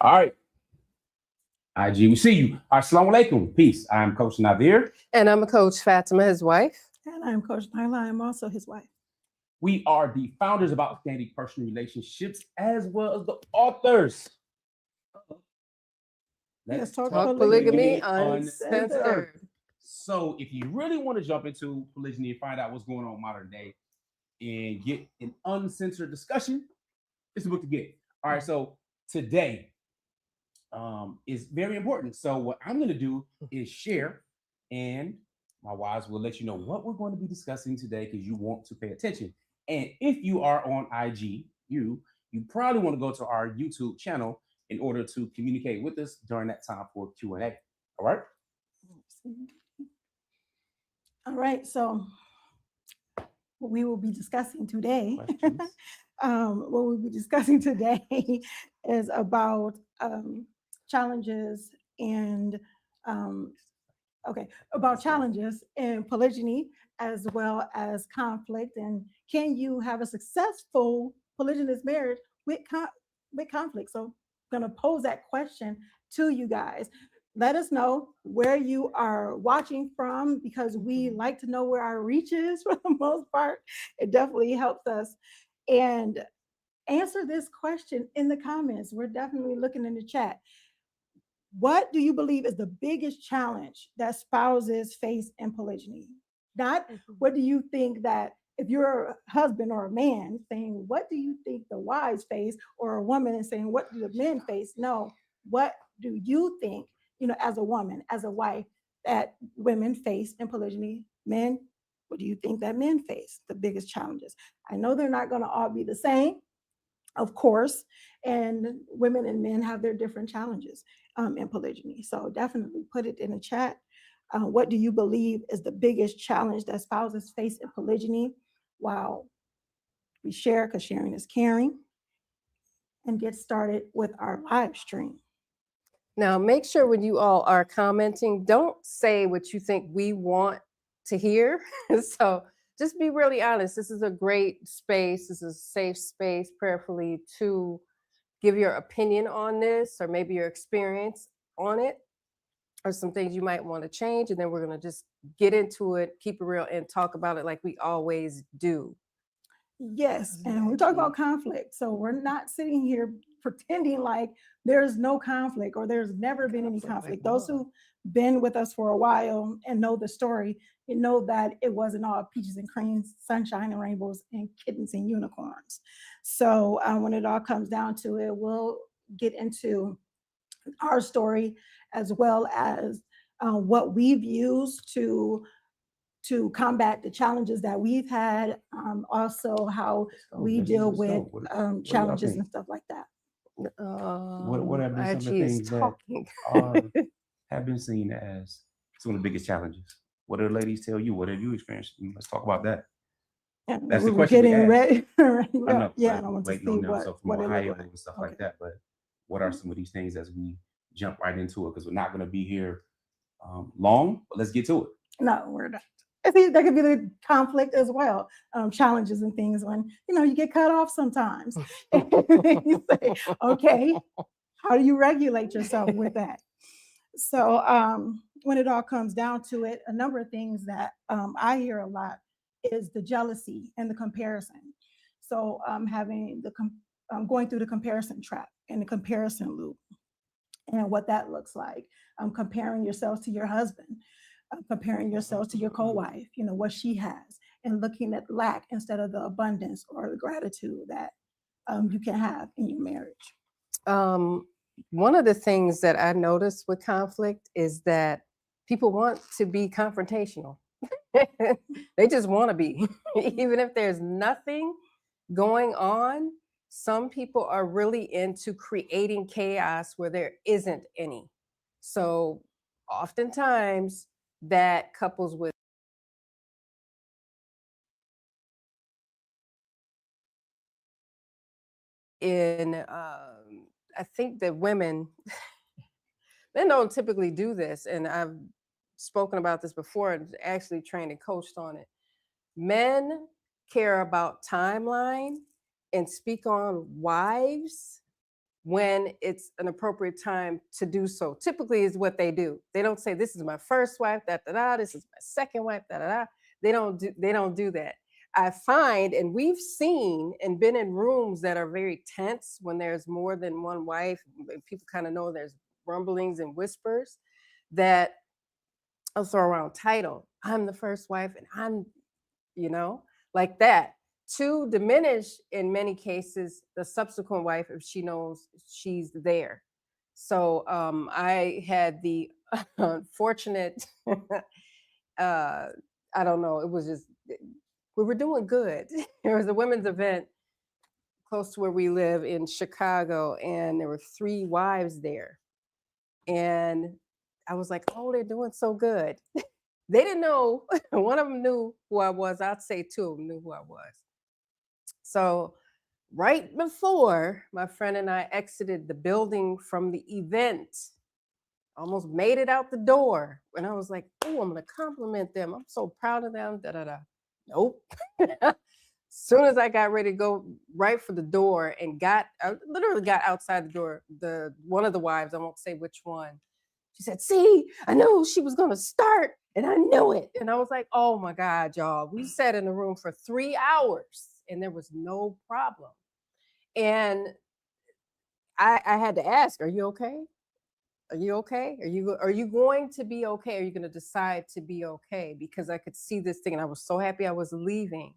All right. IG, we see you. All right, assalamu alaikum. Peace. I'm Coach Nazir. And I'm a Coach Fatimah, his wife. And I'm Coach Nyla. I'm also his wife. We are the founders of Outstanding Personal Relationships as well as the authors. Let's talk polygamy uncensored. uncensored. So if you really want to jump into polygyny and find out what's going on modern day and get an uncensored discussion, it's the book to get. All right, so today is very important. So what I'm going to do is share, and my wives will let you know what we're going to be discussing today because you want to pay attention. And if you are on IG, you probably want to go to our YouTube channel in order to communicate with us during that time for Q&A. All right? All right. So what we will be discussing today, is about challenges and about challenges in polygyny as well as conflict, and can you have a successful polygynous marriage with conflict? So I'm going to pose that question to you guys. Let us know where you are watching from, because we like to know where our reach is for the most part. It definitely helps us. And answer this question in the comments. We're definitely looking in the chat. What do you believe is the biggest challenge that spouses face in polygyny? Not what do you think that, if you're a husband or a man saying, what do you think the wives face, or a woman and saying, what do the men face? No, what do you think, as a woman, as a wife, that women face in polygyny? Men, what do you think that men face, the biggest challenges? I know they're not going to all be the same, of course, and women and men have their different challenges in polygyny. So definitely put it in the chat. What do you believe is the biggest challenge that spouses face in polygyny? While we share, because sharing is caring, and get started with our live stream. Now, make sure when you all are commenting, don't say what you think we want to hear. So just be really honest. This is a great space. This is a safe space, prayerfully, to give your opinion on this, or maybe your experience on it, or some things you might want to change. And then we're going to just get into it, keep it real, and talk about it like we always do. Yes, and we talk about conflict. So we're not sitting here pretending like there's no conflict or there's never been any conflict. Those who've been with us for a while and know the story, you know that it wasn't all peaches and cream, sunshine and rainbows, and kittens and unicorns. So when it all comes down to it, we'll get into our story as well as what we've used to combat the challenges that we've had, also how we deal with challenges and stuff like that. What have been some of the things that have been seen as some of the biggest challenges? What do the ladies tell you? What have you experienced? Let's talk about that. Yeah, that's the question. Getting ready. I know, yeah, I want to see what Ohio and stuff like that. But what are some of these things as we jump right into it? Because we're not going to be here long, but let's get to it. No, we're not. I think there could be the conflict as well, challenges and things when, you get cut off sometimes. You say, okay, how do you regulate yourself with that? So when it all comes down to it, a number of things that I hear a lot is the jealousy and the comparison. So having going through the comparison trap and the comparison loop, and what that looks like. Comparing yourselves to your husband, comparing yourselves to your co-wife, what she has, and looking at lack instead of the abundance or the gratitude that you can have in your marriage. One of the things that I noticed with conflict is that people want to be confrontational. They just want to be, even if there's nothing going on. Some people are really into creating chaos where there isn't any. So oftentimes that couples with I think that men don't typically do this, and I've spoken about this before and actually trained and coached on it. Men care about timeline and speak on wives when it's an appropriate time to do so. Typically is what they do. They don't say, this is my first wife, da da da, this is my second wife, da da da. They don't do that. I find, and we've seen and been in rooms that are very tense when there's more than one wife, people kind of know there's rumblings and whispers, that I'll throw around title. I'm the first wife and I'm, like that, to diminish in many cases the subsequent wife if she knows she's there. So I had the unfortunate, I don't know, it was just, we were doing good. There was a women's event close to where we live in Chicago, and there were 3 wives there. And I was like, oh, they're doing so good. They didn't know. One of them knew who I was. I'd say 2 of them knew who I was. So right before my friend and I exited the building from the event, almost made it out the door. And I was like, oh, I'm going to compliment them. I'm so proud of them. Da, da, da. Nope. Soon as I got ready to go right for the door and I literally got outside the door, one of the wives, I won't say which one, she said, see, I knew she was going to start and I knew it. And I was like, oh my God, y'all, we sat in the room for 3 hours and there was no problem. And I had to ask, are you okay? Are you okay? Are you going to be okay? Are you going to decide to be okay? Because I could see this thing and I was so happy I was leaving.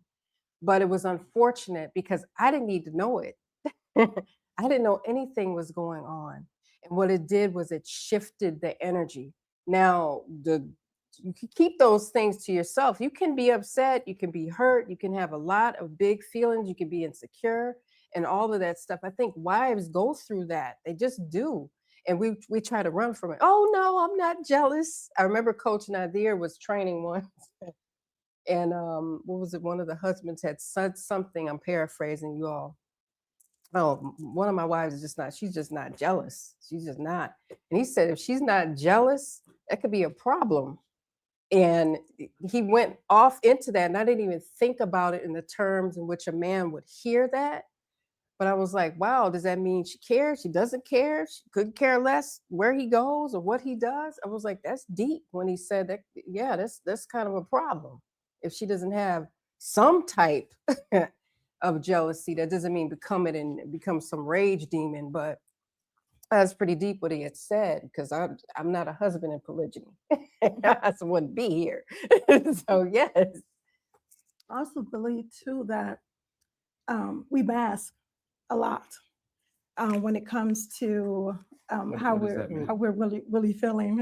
But it was unfortunate because I didn't need to know it. I didn't know anything was going on. And what it did was it shifted the energy. Now, you can keep those things to yourself. You can be upset, you can be hurt, you can have a lot of big feelings, you can be insecure and all of that stuff. I think wives go through that. They just do. And we try to run from it. Oh no, I'm not jealous. I remember Coach Nazir was training once. And what was it? One of the husbands had said something, I'm paraphrasing you all. Oh, one of my wives is she's just not jealous. She's just not. And he said, if she's not jealous, that could be a problem. And he went off into that. And I didn't even think about it in the terms in which a man would hear that. But I was like, wow, does that mean she cares? She doesn't care? She couldn't care less where he goes or what he does? I was like, that's deep when he said that. Yeah, that's kind of a problem. If she doesn't have some type of jealousy, that doesn't mean become some rage demon, but that's pretty deep what he had said, because I'm not a husband in polygyny. I wouldn't be here. So yes. I also believe too that we mask a lot when it comes to how we're really feeling.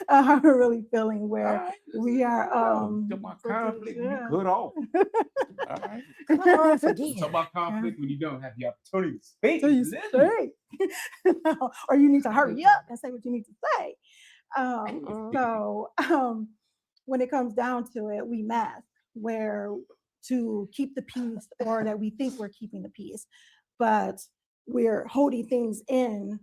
How we're really feeling, where we are. My conflict, you cut off. All right. Talk about conflict when you don't have the opportunity to speak. So you speak. Or you need to hurry up and say what you need to say. So when it comes down to it, we mask where to keep the peace, or that we think we're keeping the peace, but we're holding things in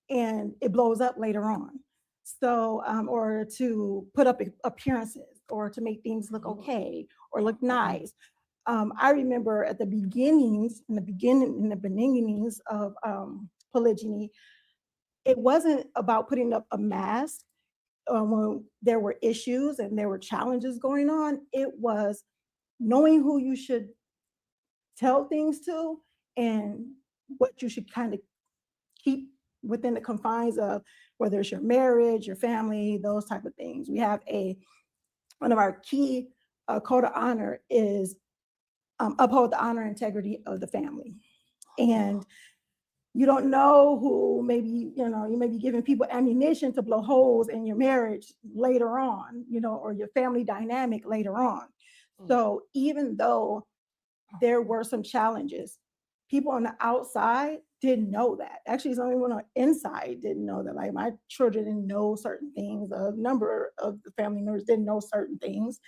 and it blows up later on. So, or to put up appearances, or to make things look okay or look nice. I remember at the beginnings of polygyny, it wasn't about putting up a mask when there were issues and there were challenges going on. It was knowing who you should tell things to and what you should kind of keep within the confines of, whether it's your marriage, your family, those type of things. We have one of our key code of honor is uphold the honor and integrity of the family. And you don't know who maybe, you may be giving people ammunition to blow holes in your marriage later on, or your family dynamic later on. So even though there were some challenges, people on the outside didn't know that. Actually, some people on the inside didn't know that. Like, my children didn't know certain things. A number of the family members didn't know certain things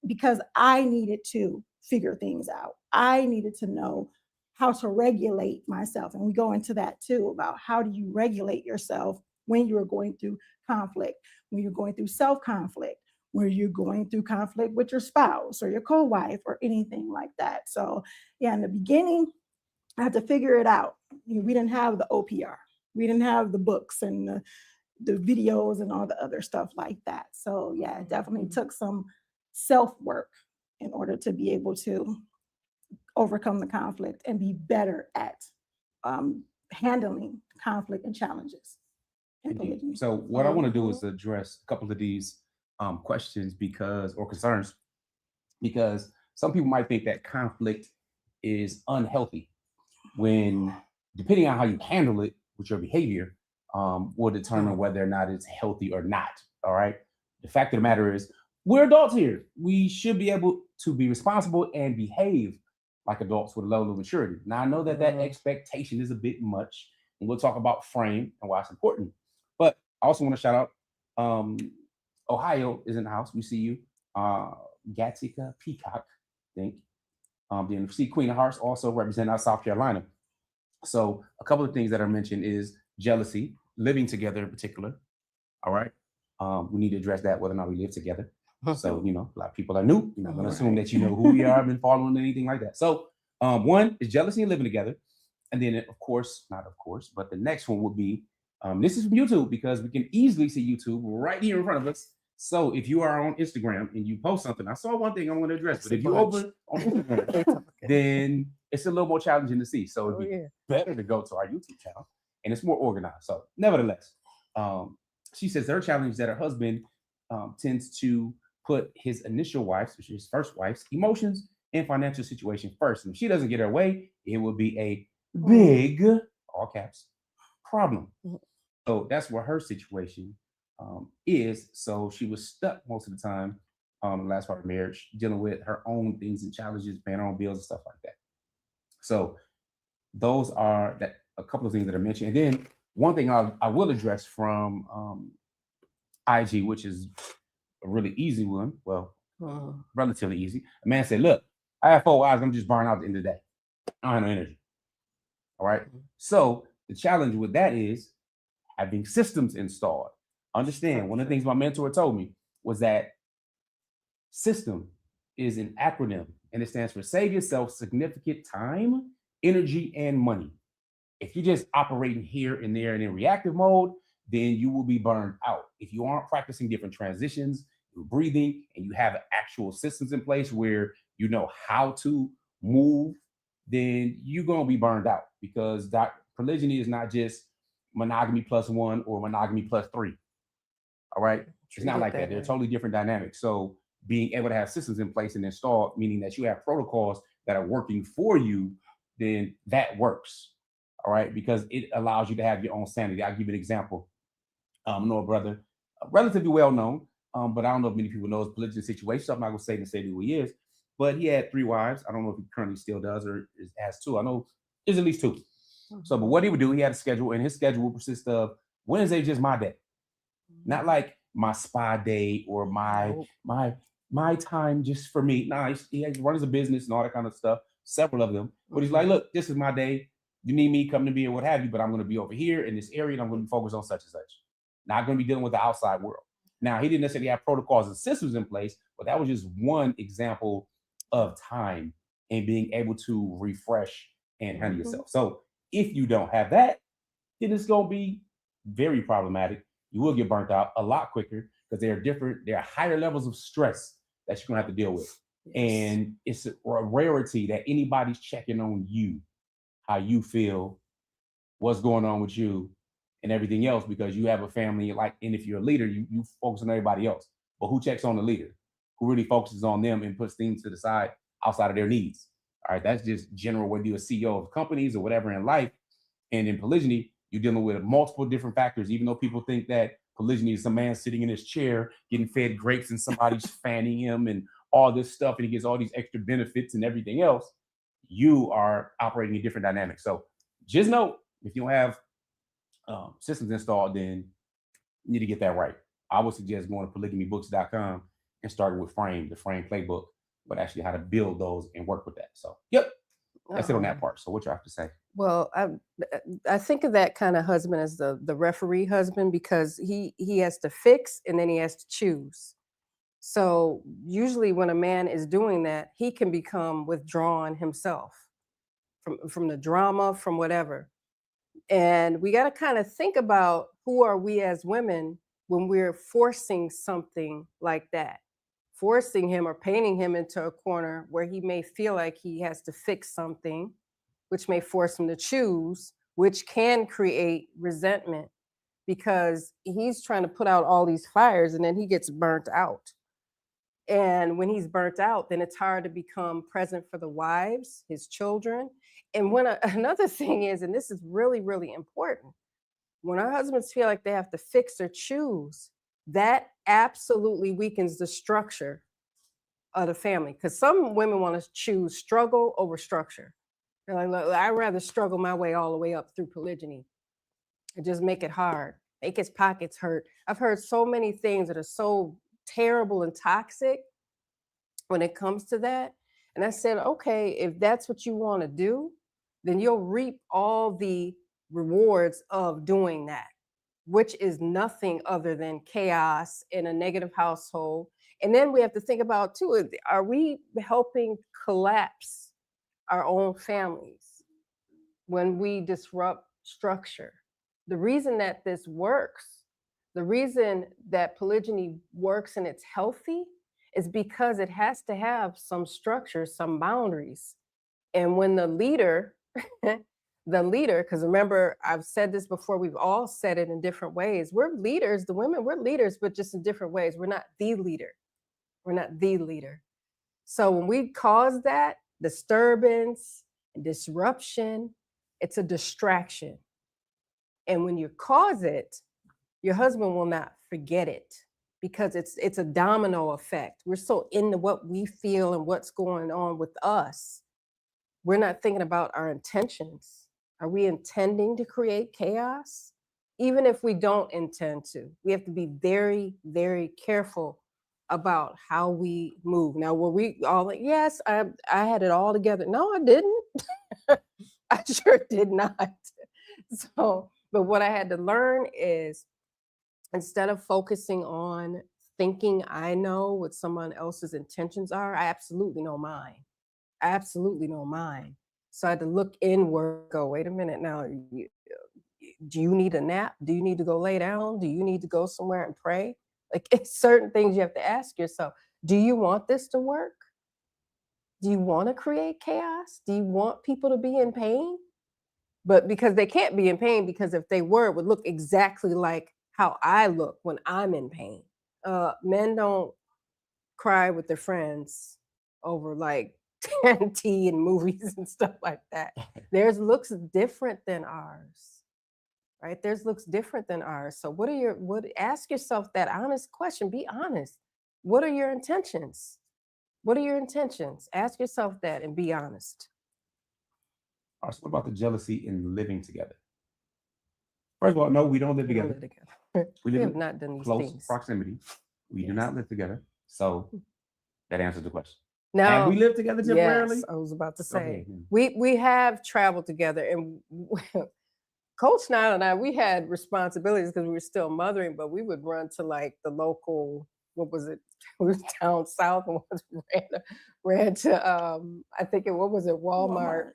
because I needed to figure things out. I needed to know how to regulate myself. And we go into that too, about how do you regulate yourself when you're going through conflict, when you're going through self-conflict, where you're going through conflict with your spouse or your co-wife or anything like that. So yeah, in the beginning, I had to figure it out. We didn't have the OPR. We didn't have the books and the videos and all the other stuff like that. So yeah, it definitely took some self-work in order to be able to overcome the conflict and be better at handling conflict and challenges in Indeed. polygamy. So what I want to do is address a couple of these questions or concerns, because some people might think that conflict is unhealthy, when depending on how you handle it with your behavior will determine whether or not it's healthy or not. All right. The fact of the matter is, we're adults here. We should be able to be responsible and behave like adults with a level of maturity. Now, I know that that expectation is a bit much, and we'll talk about frame and why it's important. But I also want to shout out Ohio is in the house. We see you. Gatica Peacock, I think. Then see Queen of Hearts also representing out South Carolina. So a couple of things that are mentioned is jealousy, living together in particular. All right. We need to address that, whether or not we live together. So, you know, a lot of people are new. You're not going to assume that you know who we are, been following anything like that. So one is jealousy and living together. And then, of course, not of course, but the next one would be, this is from YouTube, because we can easily see YouTube right here in front of us. So if you are on Instagram and you post something, I saw one thing I want to address, but if you open on Instagram, then it's a little more challenging to see. So it'd be better to go to our YouTube channel, and it's more organized. So nevertheless, she says her challenge is that her husband tends to put his initial wife's, which is his first wife's, emotions and financial situation first. And if she doesn't get her way, it will be a big, all caps, problem. So that's where her situation is. So she was stuck most of the time the last part of marriage, dealing with her own things and challenges, paying her own bills and stuff like that. So those are a couple of things that are mentioned. And then one thing I will address from IG, which is a really easy one. Well, relatively easy. A man said, look, I have 4 wives. I'm just burning out at the end of the day. I don't have no energy. All right. So the challenge with that is having systems installed. Understand, one of the things my mentor told me was that system is an acronym, and it stands for save yourself significant time, energy, and money. If you're just operating here and there and in reactive mode, then you will be burned out. If you aren't practicing different transitions, you're breathing, and you have actual systems in place where you know how to move, then you're going to be burned out, because that polygyny is not just monogamy +1 or monogamy +3. All right. It's not like that. They're totally different dynamics. So being able to have systems in place and installed, meaning that you have protocols that are working for you, then that works. All right. Because it allows you to have your own sanity. I'll give you an example. I know a brother, relatively well known, but I don't know if many people know his polygamy situation. So I'm not going to say who he is, but he had 3 wives. I don't know if he currently still does or has 2. I know there's at least 2. So, but what he would do, he had a schedule, and his schedule would consist of Wednesday, just my day. Not like my spa day or my time just for me. Nah, he runs a business and all that kind of stuff, several of them. But he's like, look, this is my day. You need me, come to me or what have you, but I'm going to be over here in this area and I'm going to be focused on such and such. Not going to be dealing with the outside world. Now, he didn't necessarily have protocols and systems in place, but that was just one example of time and being able to refresh and handle yourself. So if you don't have that, then it's going to be very problematic. You will get burnt out a lot quicker, because there are higher levels of stress that you're going to have to deal with. And it's a rarity that anybody's checking on you, how you feel, what's going on with you, and everything else, because you have a family. And if you're a leader, you focus on everybody else. But who checks on the leader? Who really focuses on them and puts things to the side outside of their needs? All right, that's just general, whether you're a CEO of companies or whatever in life. And in polygyny, you're dealing with multiple different factors. Even though people think that polygyny is some man sitting in his chair getting fed grapes and somebody's fanning him and all this stuff, and he gets all these extra benefits and everything else, you are operating in different dynamics. So just know, if you don't have systems installed, then you need to get that right. I would suggest going to polygamybooks.com and starting with the frame playbook, but actually how to build those and work with that. So, yep, that's it on that part. So what you have to say? Well, I think of that kind of husband as the referee husband, because he has to fix and then he has to choose. So usually when a man is doing that, he can become withdrawn himself. from the drama, from whatever. And we got to kind of think about who are we as women when we're forcing something like that, forcing him or painting him into a corner where he may feel like he has to fix something, which may force him to choose, which can create resentment because he's trying to put out all these fires and then he gets burnt out. And when he's burnt out, then it's hard to become present for the wives, his children. And when another thing is, and this is really, really important, when our husbands feel like they have to fix or choose, that absolutely weakens the structure of the family. Because some women want to choose struggle over structure. They're like, look, I'd rather struggle my way all the way up through polygyny and just make it hard, make his pockets hurt. I've heard so many things that are so terrible and toxic when it comes to that. And I said, okay, if that's what you want to do, then you'll reap all the rewards of doing that, which is nothing other than chaos in a negative household. And then we have to think about too, are we helping collapse our own families when we disrupt structure? The reason that this works, the reason that polygyny works and it's healthy is because it has to have some structure, some boundaries. And when the leader, because remember, I've said this before, we've all said it in different ways. We're leaders, the women, we're leaders, but just in different ways. We're not the leader. We're not the leader. So when we cause that disturbance and disruption, it's a distraction. And when you cause it, your husband will not forget it because it's a domino effect. We're so into what we feel and what's going on with us. We're not thinking about our intentions. Are we intending to create chaos? Even if we don't intend to, we have to be very, very careful about how we move. Now, were we all like, yes, I had it all together? No, I didn't. I sure did not. So, but what I had to learn is instead of focusing on thinking I know what someone else's intentions are, I absolutely know mine. I absolutely know mine. So I had to look inward, go, wait a minute now, do you need a nap? Do you need to go lay down? Do you need to go somewhere and pray? Like it's certain things you have to ask yourself. Do you want this to work? Do you want to create chaos? Do you want people to be in pain? But because they can't be in pain, because if they were, it would look exactly like how I look when I'm in pain. Men don't cry with their friends over like tea and movies and stuff like that. Theirs looks different than ours, right? Theirs looks different than ours. So ask yourself that honest question. Be honest. What are your intentions? What are your intentions? Ask yourself that and be honest. All right, so what about the jealousy in living together? First of all, no, we don't live We don't together. live together. We We live have in not done these close things. proximity. We do Yes. not live together. So that answers the question. Now, And we live together temporarily. yes, I was about to Go ahead, say, then. we have traveled together, and Coach Nyla and I, we had responsibilities because we were still mothering, but we would run to like the local, what was it? We was down south and ran to I think what was it, Walmart,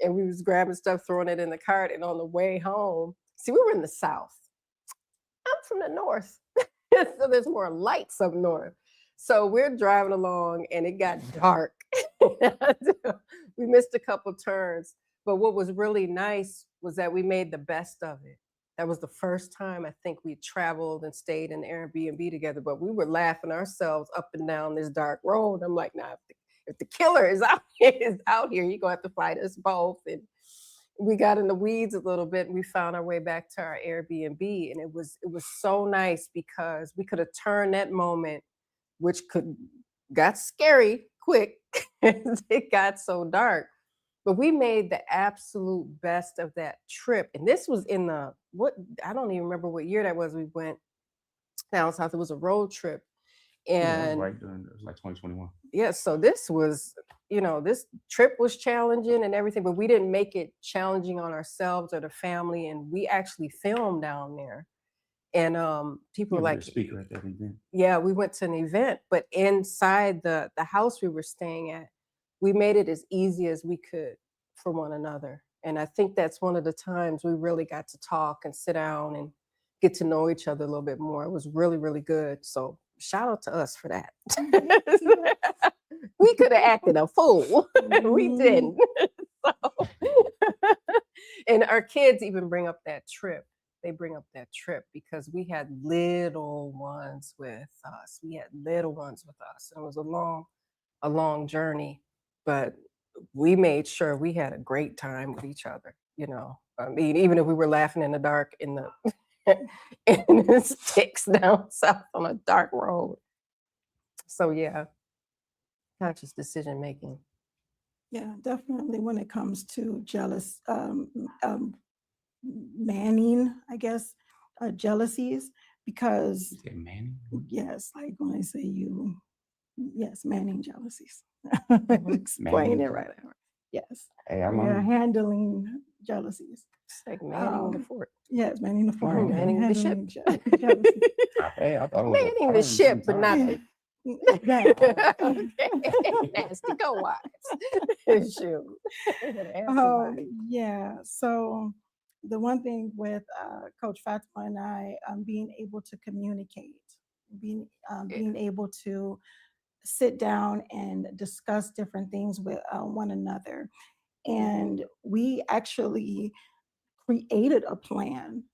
and we was grabbing stuff, throwing it in the cart, and on the way home, see, we were in the South. I'm from the North, so there's more lights up north. So we're driving along, and it got dark. We missed a couple turns, but what was really nice was that we made the best of it. That was the first time I think we traveled and stayed in Airbnb together, but we were laughing ourselves up and down this dark road. I'm like, nah, if the killer is out here, you're gonna have to fight us both. And we got in the weeds a little bit and we found our way back to our Airbnb. And it was so nice because we could have turned that moment, which got scary quick. It got so dark. But we made the absolute best of that trip. And this was in I don't even remember what year that was. We went down south. It was a road trip. And yeah, it was like 2021. Yeah, so this was, this trip was challenging and everything, but we didn't make it challenging on ourselves or the family. And we actually filmed down there. And people were like, speaker at that event. Yeah, we went to an event, but inside the house we were staying at, we made it as easy as we could for one another. And I think that's one of the times we really got to talk and sit down and get to know each other a little bit more. It was really, really good. So shout out to us for that. We could have acted a fool. We didn't. So, and our kids even bring up that trip. They bring up that trip because we had little ones with us. And it was a long journey, but we made sure we had a great time with each other. You know, I mean, even if we were laughing in the dark in the in the sticks down south on a dark road. So yeah, conscious decision making. Yeah, definitely when it comes to manning, I guess, jealousies, because You said Manny? yes, like when I say yes, manning jealousies. Explain Manning. it right now. Yes, Hey, I'm we are on. handling jealousies. It's like manning the Um, fort. Yes, manning the fort. Okay. Manning the ship. handling jealousy. Hey, I thought it was a Manning the pun ship, but not sometime. the Yeah. okay. Nasty, go watch. Shoot. Ask somebody. Yeah. So the one thing with Coach Fatimah and I, being able to communicate, being able to sit down and discuss different things with one another, and we actually created a plan.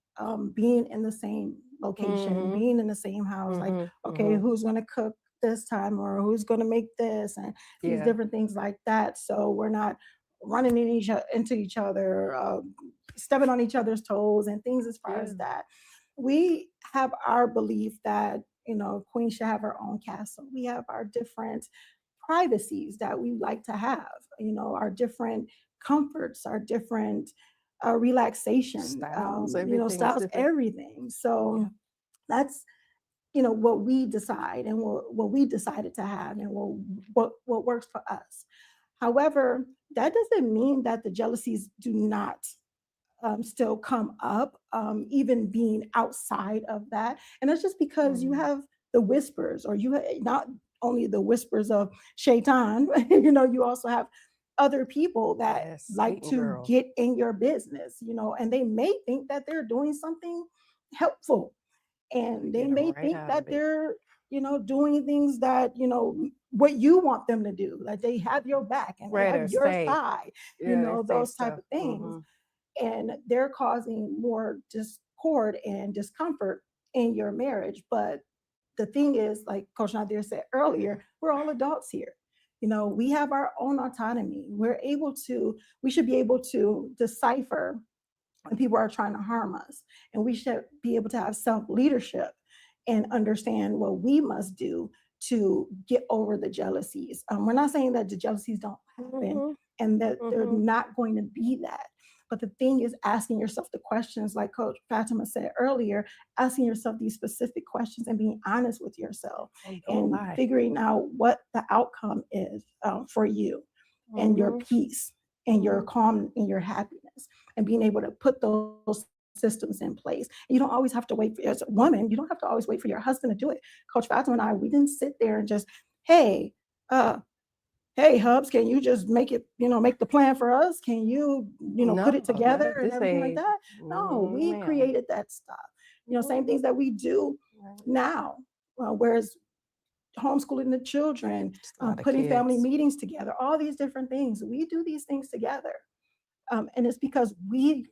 Being in the same location, being in the same house, like, okay, who's going to cook this time, or who's going to make this, and these different things like that. So we're not running into each other, stepping on each other's toes, and things as far as that. We have our belief that, Queen should have her own castle. We have our different privacies that we like to have, our different comforts, our different relaxation, Styles, styles, everything. So that's what we decide, and what we decided to have, and what works for us. However, that doesn't mean that the jealousies do not still come up, even being outside of that. And that's just because you have the whispers, or you have not only the whispers of Shaitan, you also have other people that like to get in your business, and they may think that they're doing something helpful, and they may think that they're, doing things that, what you want them to do, like they have your back and they have your side, those type of things. And they're causing more discord and discomfort in your marriage. But the thing is, like Coach Nazir said earlier, we're all adults here. We have our own autonomy. We should be able to decipher when people are trying to harm us. And we should be able to have self-leadership and understand what we must do to get over the jealousies. We're not saying that the jealousies don't happen and that they're not going to be that. But the thing is asking yourself the questions, like Coach Fatimah said earlier, asking yourself these specific questions and being honest with yourself and figuring out what the outcome is for you and your peace and your calm and your happiness, and being able to put those systems in place. You don't always have to wait as a woman, you don't have to always wait for your husband to do it. Coach Fatimah and I, we didn't sit there and just, hey, Hubs, can you just make the plan for us? Can you, put it together and everything like that? No, we created that stuff. Same things that we do now. Whereas homeschooling the children, putting family meetings together, all these different things. We do these things together. And it's because we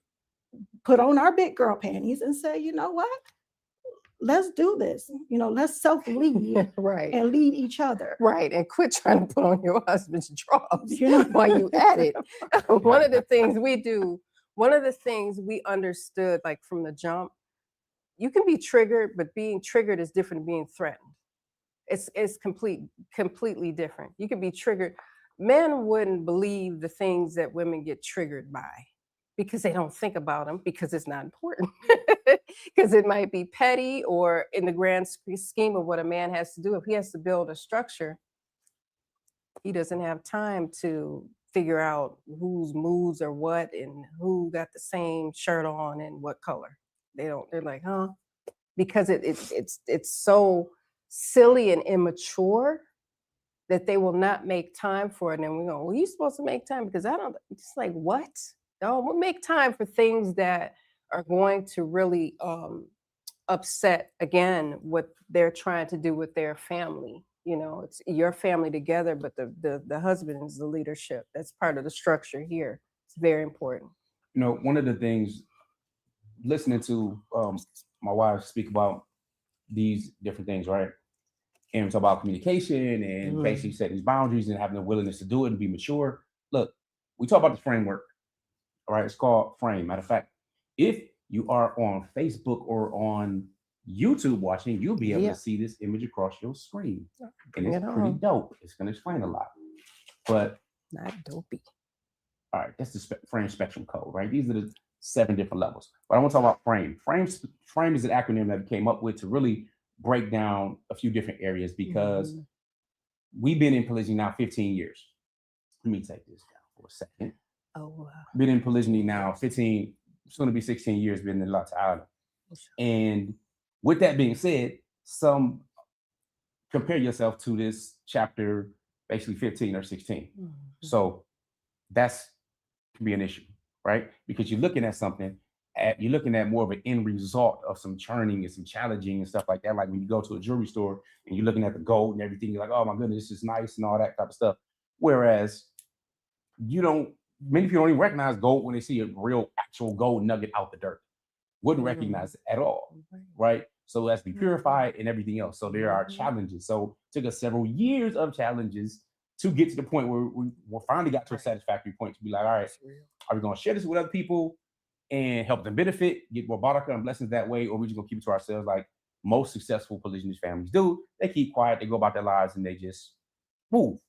put on our big girl panties and say, you know what? Let's do this. Let's self-lead and lead each other. Right. And quit trying to put on your husband's drawers while you at it. One of the things we understood, like from the jump, you can be triggered, but being triggered is different than being threatened. It's completely different. You can be triggered. Men wouldn't believe the things that women get triggered by, because they don't think about them, because it's not important, because it might be petty, or in the grand scheme of what a man has to do. If he has to build a structure, he doesn't have time to figure out whose moods are what and who got the same shirt on and what color. They're like, huh? Because it's so silly and immature that they will not make time for it. And we go, well, you're supposed to make time because I don't, it's like, what? No, we'll make time for things that are going to really upset, again, what they're trying to do with their family. You know, it's your family together, but the husband is the leadership. That's part of the structure here. It's very important. You know, one of the things, listening to my wife speak about these different things, right? And it's about communication and basically setting these boundaries and having the willingness to do it and be mature. Look, we talk about the framework, all right? It's called Frame. Matter of fact, if you are on Facebook or on YouTube watching, you'll be able to see this image across your screen. And it's pretty dope. It's going to explain a lot. But not dopey. All right, that's the frame spectrum code, right? These are the 7 different levels. But I want to talk about frame. Frame is an acronym that we came up with to really break down a few different areas because we've been in polygyny now 15 years. Let me take this down for a second. Oh, wow. Been in polygyny now 15, soon to be 16 years, been in Lots Island. And with that being said, some compare yourself to this chapter, basically 15 or 16. So that's can be an issue, right? Because you're looking at something, you're looking at more of an end result of some churning and some challenging and stuff like that. Like when you go to a jewelry store and you're looking at the gold and everything, you're like, oh my goodness, this is nice and all that type of stuff. Whereas many people don't even recognize gold when they see a real actual gold nugget out the dirt. Wouldn't recognize it at all, right? So it has to be purified and everything else. So there are challenges. So it took us several years of challenges to get to the point where we finally got to a satisfactory point to be like, all right, are we going to share this with other people and help them benefit, get more baraka and blessings that way, or we just going to keep it to ourselves like most successful polygynous families do? They keep quiet, they go about their lives, and they just move,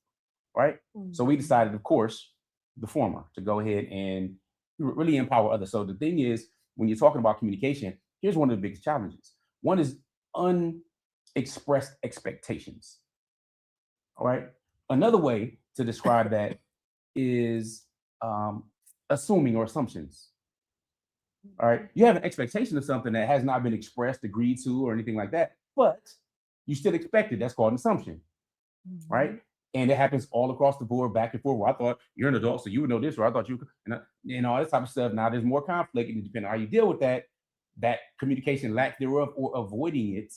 right? So we decided, of course, the former, to go ahead and really empower others. So the thing is, when you're talking about communication, here's one of the biggest challenges. One is unexpressed expectations, all right? Another way to describe that is assuming or assumptions. All right. You have an expectation of something that has not been expressed, agreed to, or anything like that, but you still expect it. That's called an assumption. Right. And it happens all across the board, back and forth. Well, I thought you're an adult, so you would know this, or I thought you, and all this type of stuff. Now there's more conflict, and depending on how you deal with that communication, lack thereof, or avoiding it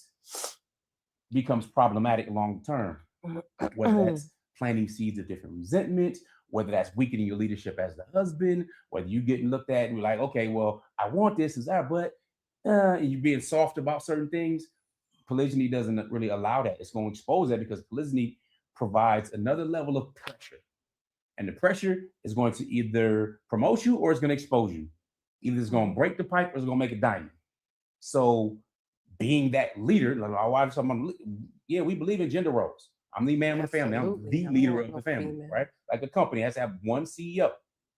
becomes problematic long term. Whether that's planting seeds of different resentment, whether that's weakening your leadership as the husband, whether you getting looked at and you're like, okay, well, I want this, is that, but you being soft about certain things. Polygyny doesn't really allow that. It's going to expose that because polygyny provides another level of pressure. And the pressure is going to either promote you or it's going to expose you. Either it's going to break the pipe or it's going to make a diamond. So being that leader, like my wife's talking, yeah, we believe in gender roles. I'm the man of the family. I'm the leader of the family, right? Like a company has to have one CEO.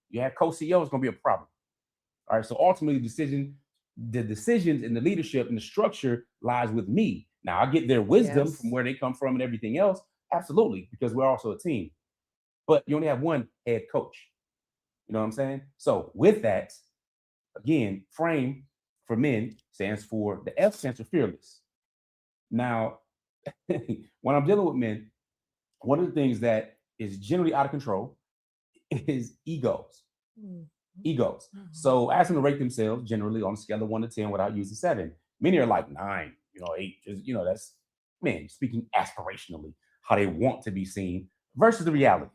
You have co-CEO, it's going to be a problem. All right. So ultimately, the decisions and the leadership and the structure lies with me. Now, I get their wisdom from where they come from and everything else. Absolutely, because we're also a team. But you only have one head coach. You know what I'm saying? So with that, again, frame for men stands for, the F stands for fearless. Now, when I'm dealing with men, one of the things that is generally out of control is egos. Egos. So ask them to rate themselves generally on a scale of 1 to 10 without using 7. Many are like 9, 8. Just, that's men speaking aspirationally, how they want to be seen versus the reality.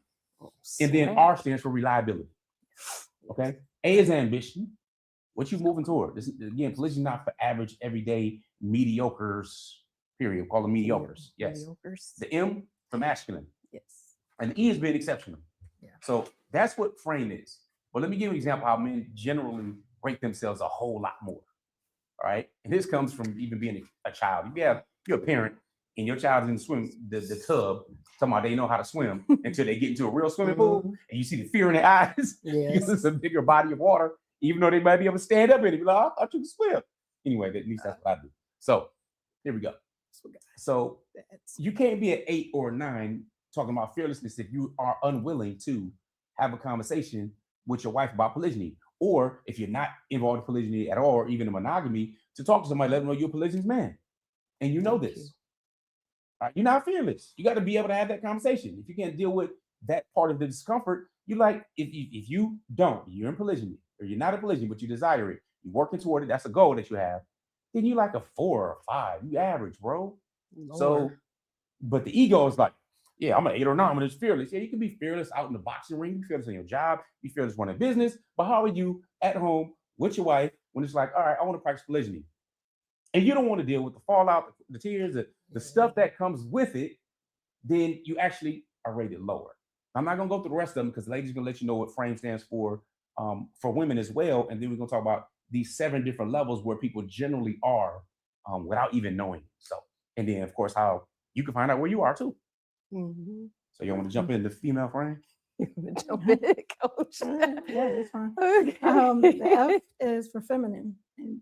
And then R stands for reliability. Okay. A is ambition. What you moving toward? This, again, polygyny not for average, everyday mediocres. Period. We'll call them mediocres. Yes. Mediocres. The M for masculine. Yes. And the E is being exceptional. Yeah. So that's what frame is. But let me give you an example how men generally rate themselves a whole lot more. All right. And this comes from even being a child. You're a parent and your child is in the tub, talking about they know how to swim until they get into a real swimming pool and you see the fear in their eyes. Yes. It's a bigger body of water, even though they might be able to stand up in it. Be like, I thought you could swim. Anyway, at least that's what I do. So here we go. So you can't be an 8 or a 9 talking about fearlessness if you are unwilling to have a conversation with your wife about polygyny, or if you're not involved in polygyny at all, or even in monogamy, to talk to somebody, let them know you're a polygynous man, and you know this. You're not fearless. You got to be able to have that conversation. If you can't deal with that part of the discomfort, you like if you don't, you're in polygyny or you're not in polygyny, but you desire it, you're working toward it. That's a goal that you have. Then you like a 4 or 5. You average, bro. So, Lord. but the ego is like, yeah, I'm an 8 or 9. I'm just fearless. Yeah, you can be fearless out in the boxing ring. You fearless in your job. You fearless running a business. But how are you at home with your wife when it's like, all right, I want to practice polygyny, and you don't want to deal with the fallout, the tears, the stuff that comes with it? Then you actually are rated lower. I'm not gonna go through the rest of them because ladies are gonna let you know what frame stands for women as well, and then we're gonna talk about these 7 different levels where people generally are without even knowing. So, and then of course how you can find out where you are too. Mhm. So you want to jump in the female frame? Jump in, Coach. Yeah, that's fine. Okay. The F is for feminine, and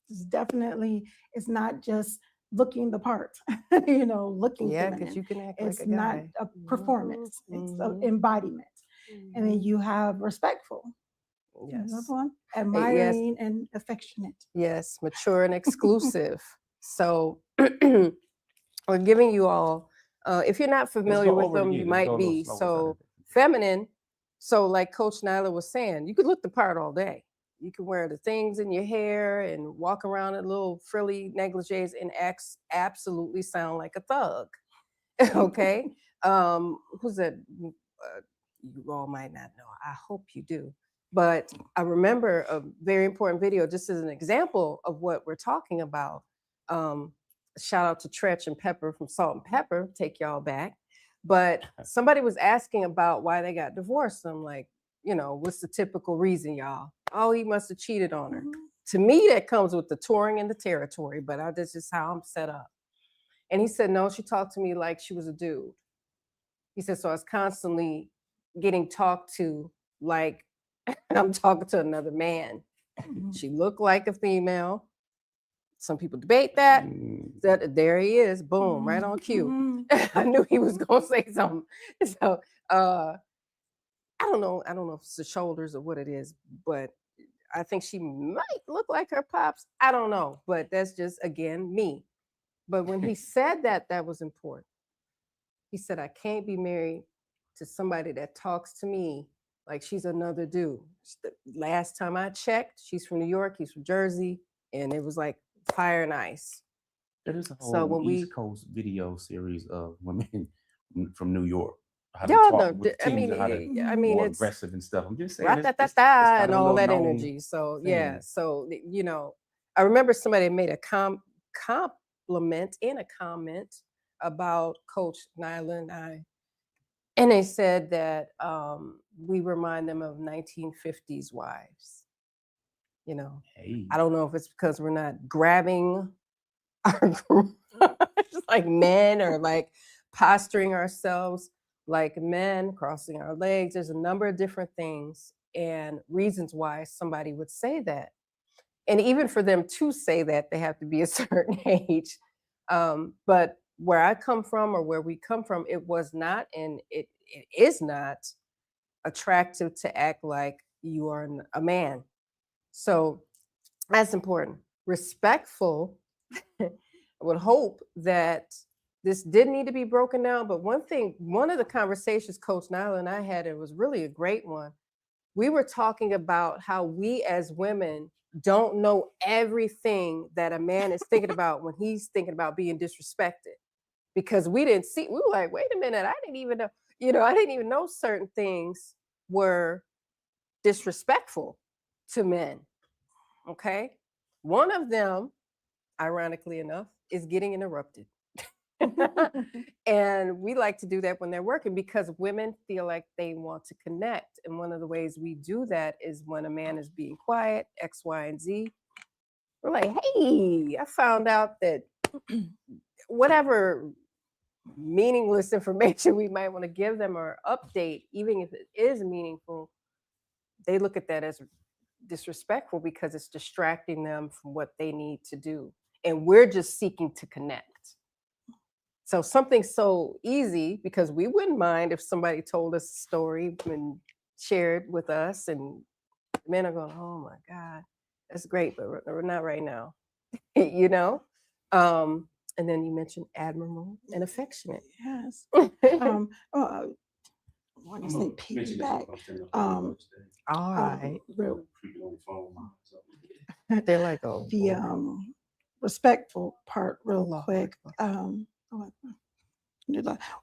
it's definitely, it's not just looking the part, looking Yeah, feminine. because you can act It's like a not guy. a performance, it's an Mhm. embodiment. And then Mhm. you have respectful. Yes. Another one, admiring and affectionate. Yes, mature and exclusive. So we're giving you all, if you're not Let's familiar go with over it them, you again. Let's go might a little be. slower. So feminine, so like Coach Nyla was saying, you could look the part all day. You can wear the things in your hair and walk around in little frilly negligees and absolutely sound like a thug. Okay. Who's that? You all might not know. I hope you do. But I remember a very important video, just as an example of what we're talking about. Um, Shout out to Tretch and Pepper from Salt and Pepper, take y'all back. But somebody was asking about why they got divorced. I'm like, what's the typical reason, y'all? Oh, he must have cheated on her. To me, that comes with the touring and the territory, but that's just how I'm set up. And he said, no, she talked to me like she was a dude. He said, so I was constantly getting talked to like I'm talking to another man. She looked like a female. Some people debate that. There he is, boom, right on cue. I knew he was gonna say something. So I don't know if it's the shoulders or what it is, but I think she might look like her pops. I don't know, but that's just again me. But when he said that, that was important. He said, I can't be married to somebody that talks to me like she's another dude. The last time I checked, she's from New York, he's from Jersey, and it was like fire and ice. There is a whole So when East Coast video series of women from New York, how they y'all talk know, with teens and how they're more it's aggressive and stuff. I'm just saying, it's rat-ta-ta-ta kind and of a all little that known energy. So yeah, thing. so I remember somebody made a compliment in a comment about Coach Nyla and I. And they said that we remind them of 1950s wives. Hey, I don't know if it's because we're not grabbing our just like men or like posturing ourselves like men, crossing our legs. There's a number of different things and reasons why somebody would say that. And even for them to say that, they have to be a certain age. But where I come from or where we come from, it was not, and it is not attractive to act like you are a man. So that's important. Respectful. I would hope that this did need to be broken down. But one of the conversations Coach Nyla and I had, it was really a great one. We were talking about how we as women don't know everything that a man is thinking about when he's thinking about being disrespected. Because we didn't see, we were like, wait a minute, I didn't even know, I didn't even know certain things were disrespectful to men. Okay. One of them, ironically enough, is getting interrupted. And we like to do that when they're working because women feel like they want to connect. And one of the ways we do that is when a man is being quiet, X, Y, and Z. We're like, hey, I found out that whatever meaningless information we might want to give them or update, even if it is meaningful, they look at that as disrespectful because it's distracting them from what they need to do. And we're just seeking to connect. So something so easy, because we wouldn't mind if somebody told us a story and shared with us, and men are going, oh my God, that's great, but we're not right now. And then you mentioned admirable and affectionate. Yes. All I want to say piggyback. right. Real, They're like, oh, the respectful part real Allah quick. Akbar.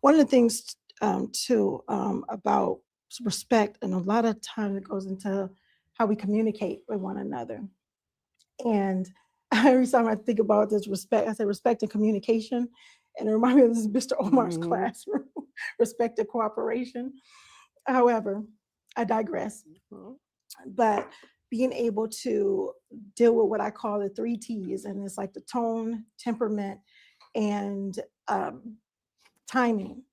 One of the things too about respect, and a lot of times it goes into how we communicate with one another. And every time I think about this respect, I say respect and communication, and it reminds me of this Mr. Omar's Mhm. classroom, respect and cooperation. However, I digress. Mhm. But being able to deal with what I call the 3 T's, and it's like the tone, temperament, and timing.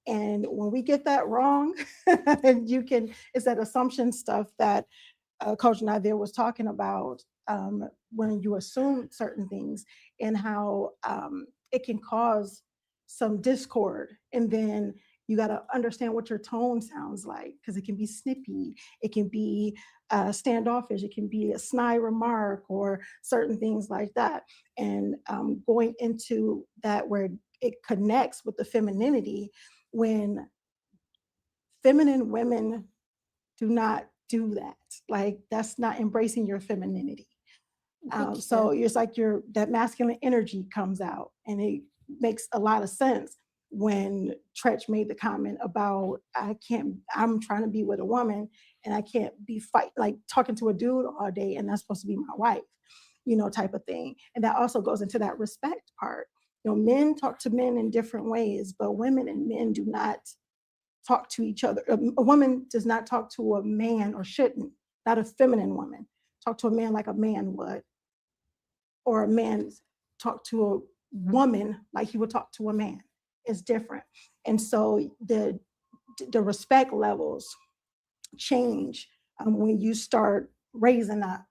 And when we get that wrong, and it's that assumption stuff that Coach Nazir was talking about, when you assume certain things, and how it can cause some discord. And then you got to understand what your tone sounds like, because it can be snippy, it can be standoffish, it can be a snide remark, or certain things like that. And going into that where it connects with the femininity, when feminine women do not do that. Like, that's not embracing your femininity. So it's like that masculine energy comes out, and it makes a lot of sense when Tretch made the comment about I'm trying to be with a woman, and I can't be talking to a dude all day, and that's supposed to be my wife, type of thing. And that also goes into that respect part. Men talk to men in different ways, but women and men do not talk to each other. A woman does not talk to a man, or shouldn't, not a feminine woman, talk to a man like a man would, or a man talk to a woman like he would talk to a man. It's different. And so the respect levels change when you start raising up,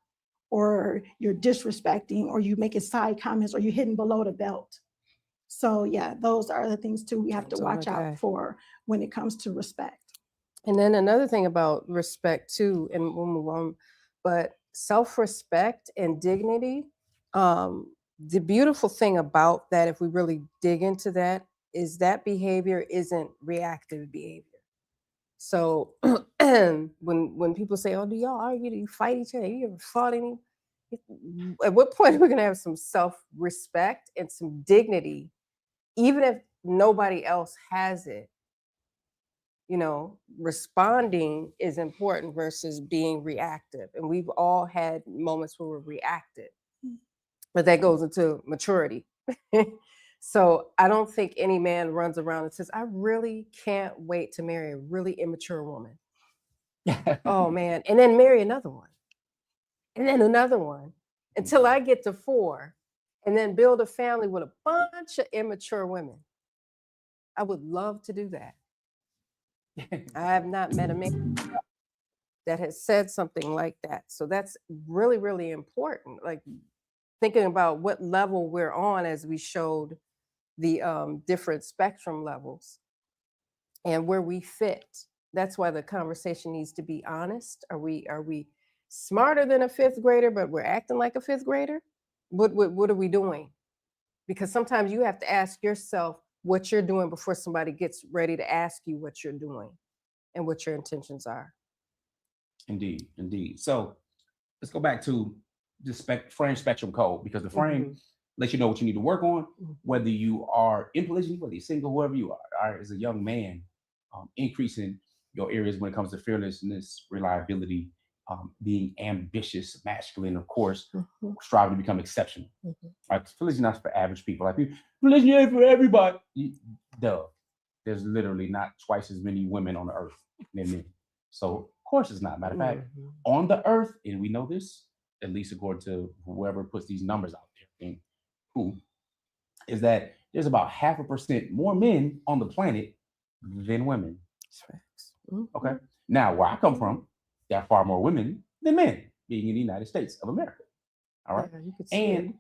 or you're disrespecting, or you making side comments, or you're hitting below the belt. So yeah, those are the things too we have to watch out for when it comes to respect. And then another thing about respect too, and we'll move on, but self-respect and dignity, the beautiful thing about that, if we really dig into that, is that behavior isn't reactive behavior. So when people say, oh, do y'all argue? Do you fight each other? You ever fought any? At what point are we gonna have some self-respect and some dignity, even if nobody else has it? Responding is important versus being reactive. And we've all had moments where we're reactive, but that goes into maturity. So I don't think any man runs around and says, I really can't wait to marry a really immature woman. Oh man. And then marry another one. And then another one until I get to 4, and then build a family with a bunch of immature women. I would love to do that. I have not met a man that has said something like that. So that's really, really important. Like, thinking about what level we're on, as we showed the different spectrum levels and where we fit. That's why the conversation needs to be honest. Are we smarter than a 5th grader, but we're acting like a 5th grader? What are we doing? Because sometimes you have to ask yourself what you're doing before somebody gets ready to ask you what you're doing and what your intentions are. Indeed. So let's go back to the frame spectrum code, because the frame lets you know what you need to work on, whether you are in polygyny, whether you're single, whoever you are. All right, as a young man, increasing your areas when it comes to fearlessness, reliability, being ambitious, masculine, of course, striving to become exceptional. Right? Polygyny is not for average people. Like, polygyny ain't for everybody. Duh. There's literally not twice as many women on the earth than men. So of course it's not. Matter of fact, on the earth, and we know this, at least according to whoever puts these numbers out there, and who, is that there's about 0.5% more men on the planet than women. Okay. Now, where I come from, there are far more women than men, being in the United States of America. All right. And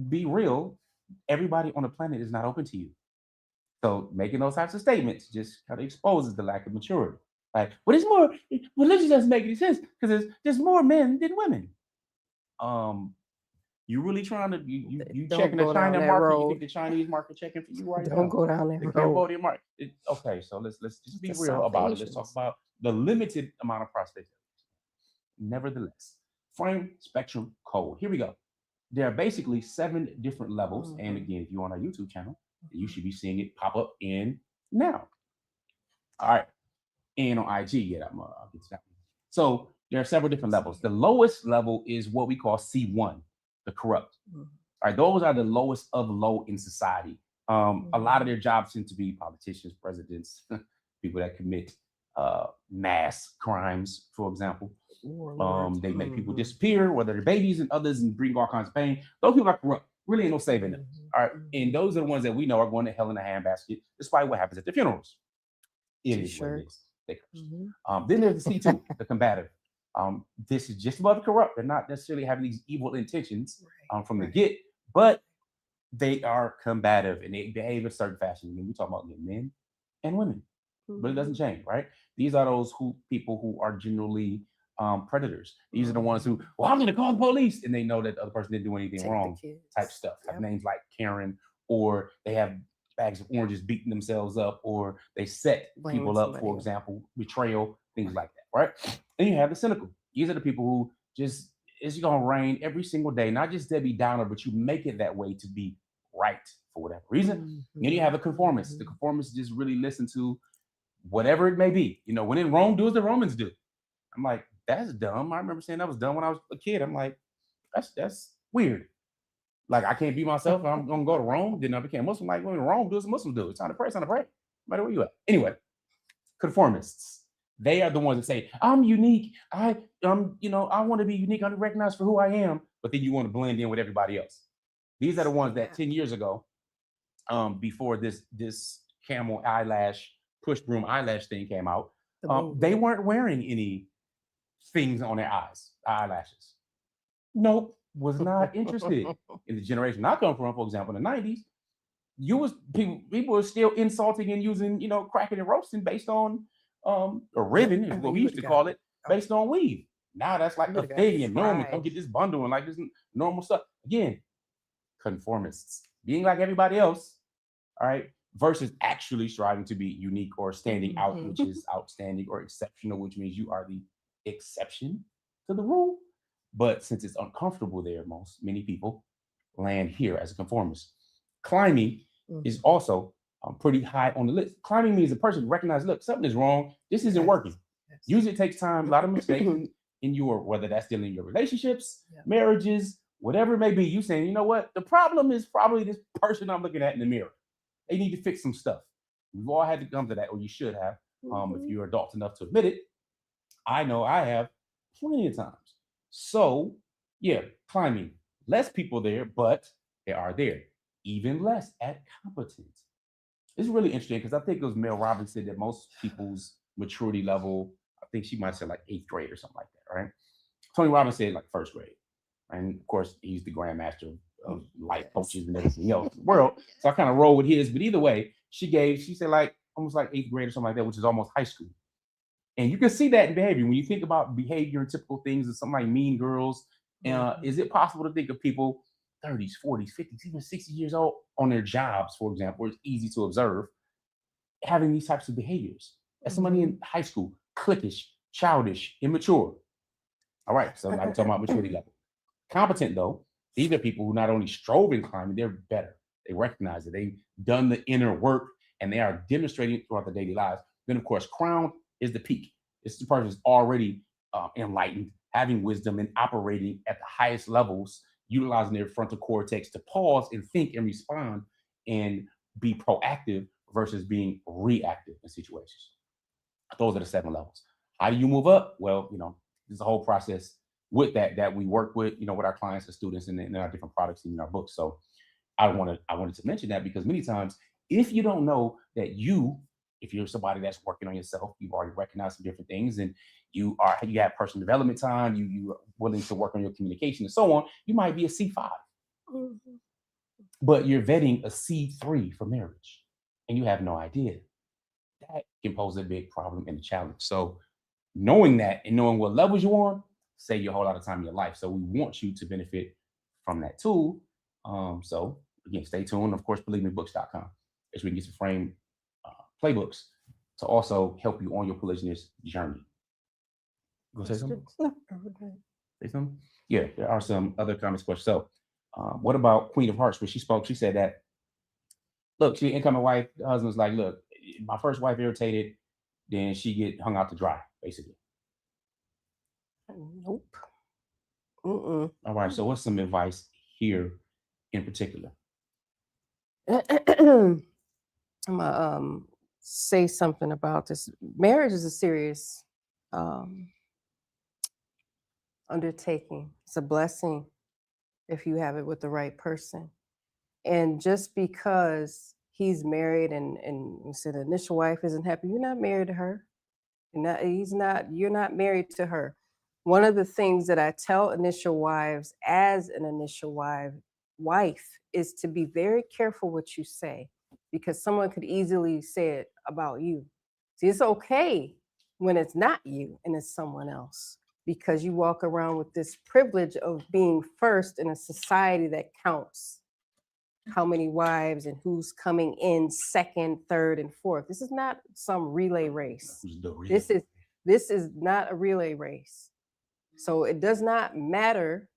be real, everybody on the planet is not open to you. So making those types of statements just kind of exposes the lack of maturity. Like, well, there's more, religion doesn't make any sense because there's more men than women. You really trying to you Don't checking the go down China that market? You road. think the Chinese market checking for you right Don't now? go down that The road. Cambodian market. Okay, so let's just be The real South about it. Let's talk Asians. about the limited amount of prostate. Nevertheless, frame spectrum code. Here we go. There are basically 7 different levels. And again, if you're on our YouTube channel, you should be seeing it pop up in now. All right. And on IG, I'll get to that one. So there are several different levels. The lowest level is what we call C1, the corrupt. All right, those are the lowest of low in society. A lot of their jobs tend to be politicians, presidents, people that commit mass crimes, for example. They make people disappear, whether they're babies and others, and bring all kinds of pain. Those people are corrupt. Really ain't no saving them. All right. And those are the ones that we know are going to hell in a handbasket, despite what happens at the funerals. It is what it is. They curse. Then there's the C2, the combative. This is just above the corrupt. They're not necessarily having these evil intentions from the get, but they are combative and they behave a certain fashion. I mean, we talk about men and women, but it doesn't change, right? These are those people who are generally predators. These are the ones who, well, I'm going to call the police, and they know that the other person didn't do anything wrong. Type stuff. Have names like Karen, or they have bags of oranges beating themselves up, or they set people up, for example, betrayal, things like that, right? Then you have the cynical. These are the people who just, it's going to rain every single day, not just Debbie Downer, but you make it that way to be right for whatever reason. Then you have a conformist. The conformists just really listen to whatever it may be. You know, when in Rome, do as the Romans do. I'm like, that's dumb. I remember saying that was dumb when I was a kid. I'm like, that's weird. Like, I can't be myself. I'm going to go to Rome. Then I became Muslim. Like, when in Rome, do as Muslims do. It's time to pray. It's time to pray. No matter where you at. Anyway, conformists. They are the ones that say, I'm unique. I want to be unique. I'm recognized for who I am. But then you want to blend in with everybody else. These are the ones that 10 years ago, before this camel eyelash, push broom eyelash thing came out, they weren't wearing any things on their eyelashes. Nope, was not interested. In the generation I come from, for example, in the 90s, people were still insulting and using, cracking and roasting based on a ribbon, is what we used to call it, based on weave. Now that's like a thing and normal. Come get this bundle and like this normal stuff. Again, conformists, being like everybody else, all right, versus actually striving to be unique or standing out, which is outstanding, or exceptional, which means you are the exception to the rule. But since it's uncomfortable there, many people land here as a conformist. Climbing is also pretty high on the list. Climbing means a person recognizes, look, something is wrong. This isn't working. Usually it takes time, a lot of mistakes in your, whether that's still in your relationships, marriages, whatever it may be. You saying, you know what? The problem is probably this person I'm looking at in the mirror. They need to fix some stuff. We've all had to come to that, or you should have, if you're adult enough to admit it. I know I have plenty of times. So, yeah, climbing. Less people there, but they are there. Even less at competence. It's really interesting because I think it was Mel Robbins said that most people's maturity level, I think she might have said like 8th grade or something like that, right? Tony Robbins said like 1st grade. And of course, he's the grandmaster of life coaches and everything else in the world. So I kind of roll with his. But either way, she said like almost like 8th grade or something like that, which is almost high school. And you can see that in behavior. When you think about behavior and typical things of something like Mean Girls, is it possible to think of people 30s, 40s, 50s, even 60 years old on their jobs, for example, where it's easy to observe, having these types of behaviors? As somebody in high school, cliquish, childish, immature. All right, so now we're talking about maturity level. Competent, though, these are people who not only strove in climbing, they're better. They recognize it. They've done the inner work, and they are demonstrating it throughout their daily lives. Then, of course, crowned is the peak. It's the person who's already enlightened, having wisdom, and operating at the highest levels, utilizing their frontal cortex to pause and think and respond and be proactive versus being reactive in situations. Those are the 7 levels. How do you move up? Well, there's a whole process with that we work with, with our clients and students and in our different products and in our books. So I wanted to mention that because many times, if you don't know that if you're somebody that's working on yourself, you've already recognized some different things, and you have personal development time, you are willing to work on your communication and so on, you might be a C5. But you're vetting a C3 for marriage, and you have no idea. That can pose a big problem and a challenge. So knowing that and knowing what levels you're on, save you a whole lot of time in your life. So we want you to benefit from that tool. So again, stay tuned. Of course, polygamybooks.com. As we can get some frame playbooks to also help you on your polygynous journey. You gonna say something? Say something? Yeah, there are some other comments, questions. So, what about Queen of Hearts? When she spoke, she said that, look, she incoming wife, the husband's like, look, my first wife irritated, then she get hung out to dry, basically. Nope. Mm-mm. All right, so what's some advice here in particular? I'm gonna say something about this. Marriage is a serious undertaking. It's a blessing if you have it with the right person. And just because he's married and you said the initial wife isn't happy, you're not married to her. You're not married to her. One of the things that I tell initial wives as an initial wife is to be very careful what you say, because someone could easily say it about you. See, it's okay when it's not you and it's someone else, because you walk around with this privilege of being first in a society that counts how many wives and who's coming in second, third, and fourth. This is not some relay race. This is not a relay race. So it does not matter.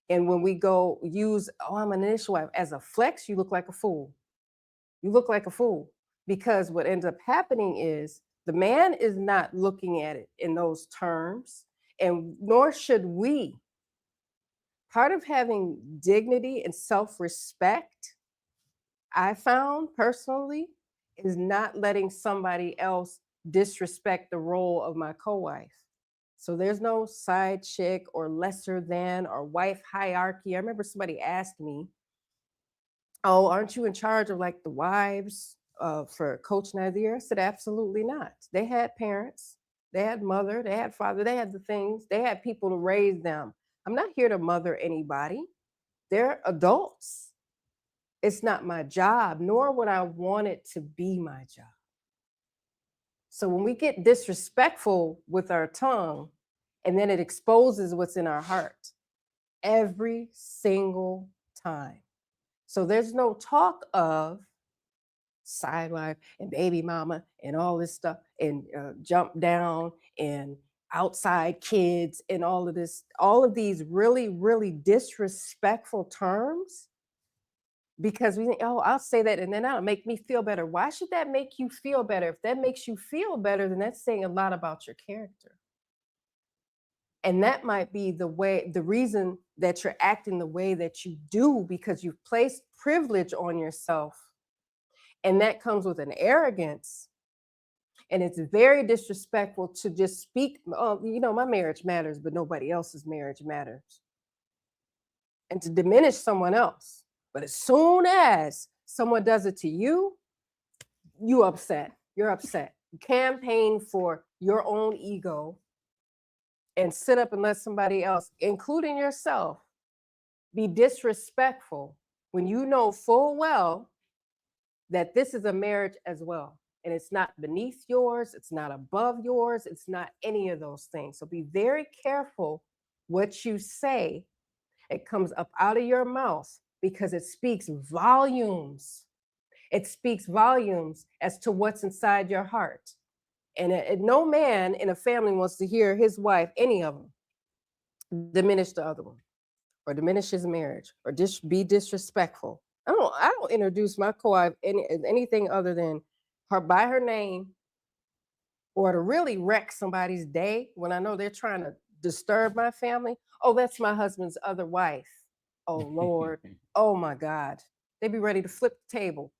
And when we go use, oh, I'm an initial wife as a flex, you look like a fool. You look like a fool, because what ends up happening is the man is not looking at it in those terms, and nor should we. Part of having dignity and self-respect, I found personally, is not letting somebody else disrespect the role of my co-wife. So there's no side chick or lesser than or wife hierarchy. I remember somebody asked me, oh, aren't you in charge of like the wives for Coach Nazir? I said, absolutely not. They had parents, they had mother, they had father, they had the things, they had people to raise them. I'm not here to mother anybody. They're adults. It's not my job, nor would I want it to be my job. So when we get disrespectful with our tongue, and then it exposes what's in our heart every single time. So there's no talk of side wife and baby mama and all this stuff and jump down and outside kids and all of this, all of these really, really disrespectful terms, because we think, oh, I'll say that and then that'll make me feel better. Why should that make you feel better? If that makes you feel better, then that's saying a lot about your character. And that might be the reason that you're acting the way that you do, because you've placed privilege on yourself. And that comes with an arrogance. And it's very disrespectful to just speak, oh, you know, my marriage matters, but nobody else's marriage matters. And to diminish someone else. But as soon as someone does it to you, you're upset. You campaign for your own ego and sit up and let somebody else, including yourself, be disrespectful when you know full well that this is a marriage as well. And it's not beneath yours, it's not above yours, it's not any of those things. So be very careful what you say. It comes up out of your mouth, because it speaks volumes. It speaks volumes as to what's inside your heart. And no man in a family wants to hear his wife, any of them, diminish the other one, or diminish his marriage, or just be disrespectful. I don't introduce my co-wife anything other than her by her name, or to really wreck somebody's day when I know they're trying to disturb my family. Oh, that's my husband's other wife. Oh, Lord. Oh, my God. They'd be ready to flip the table.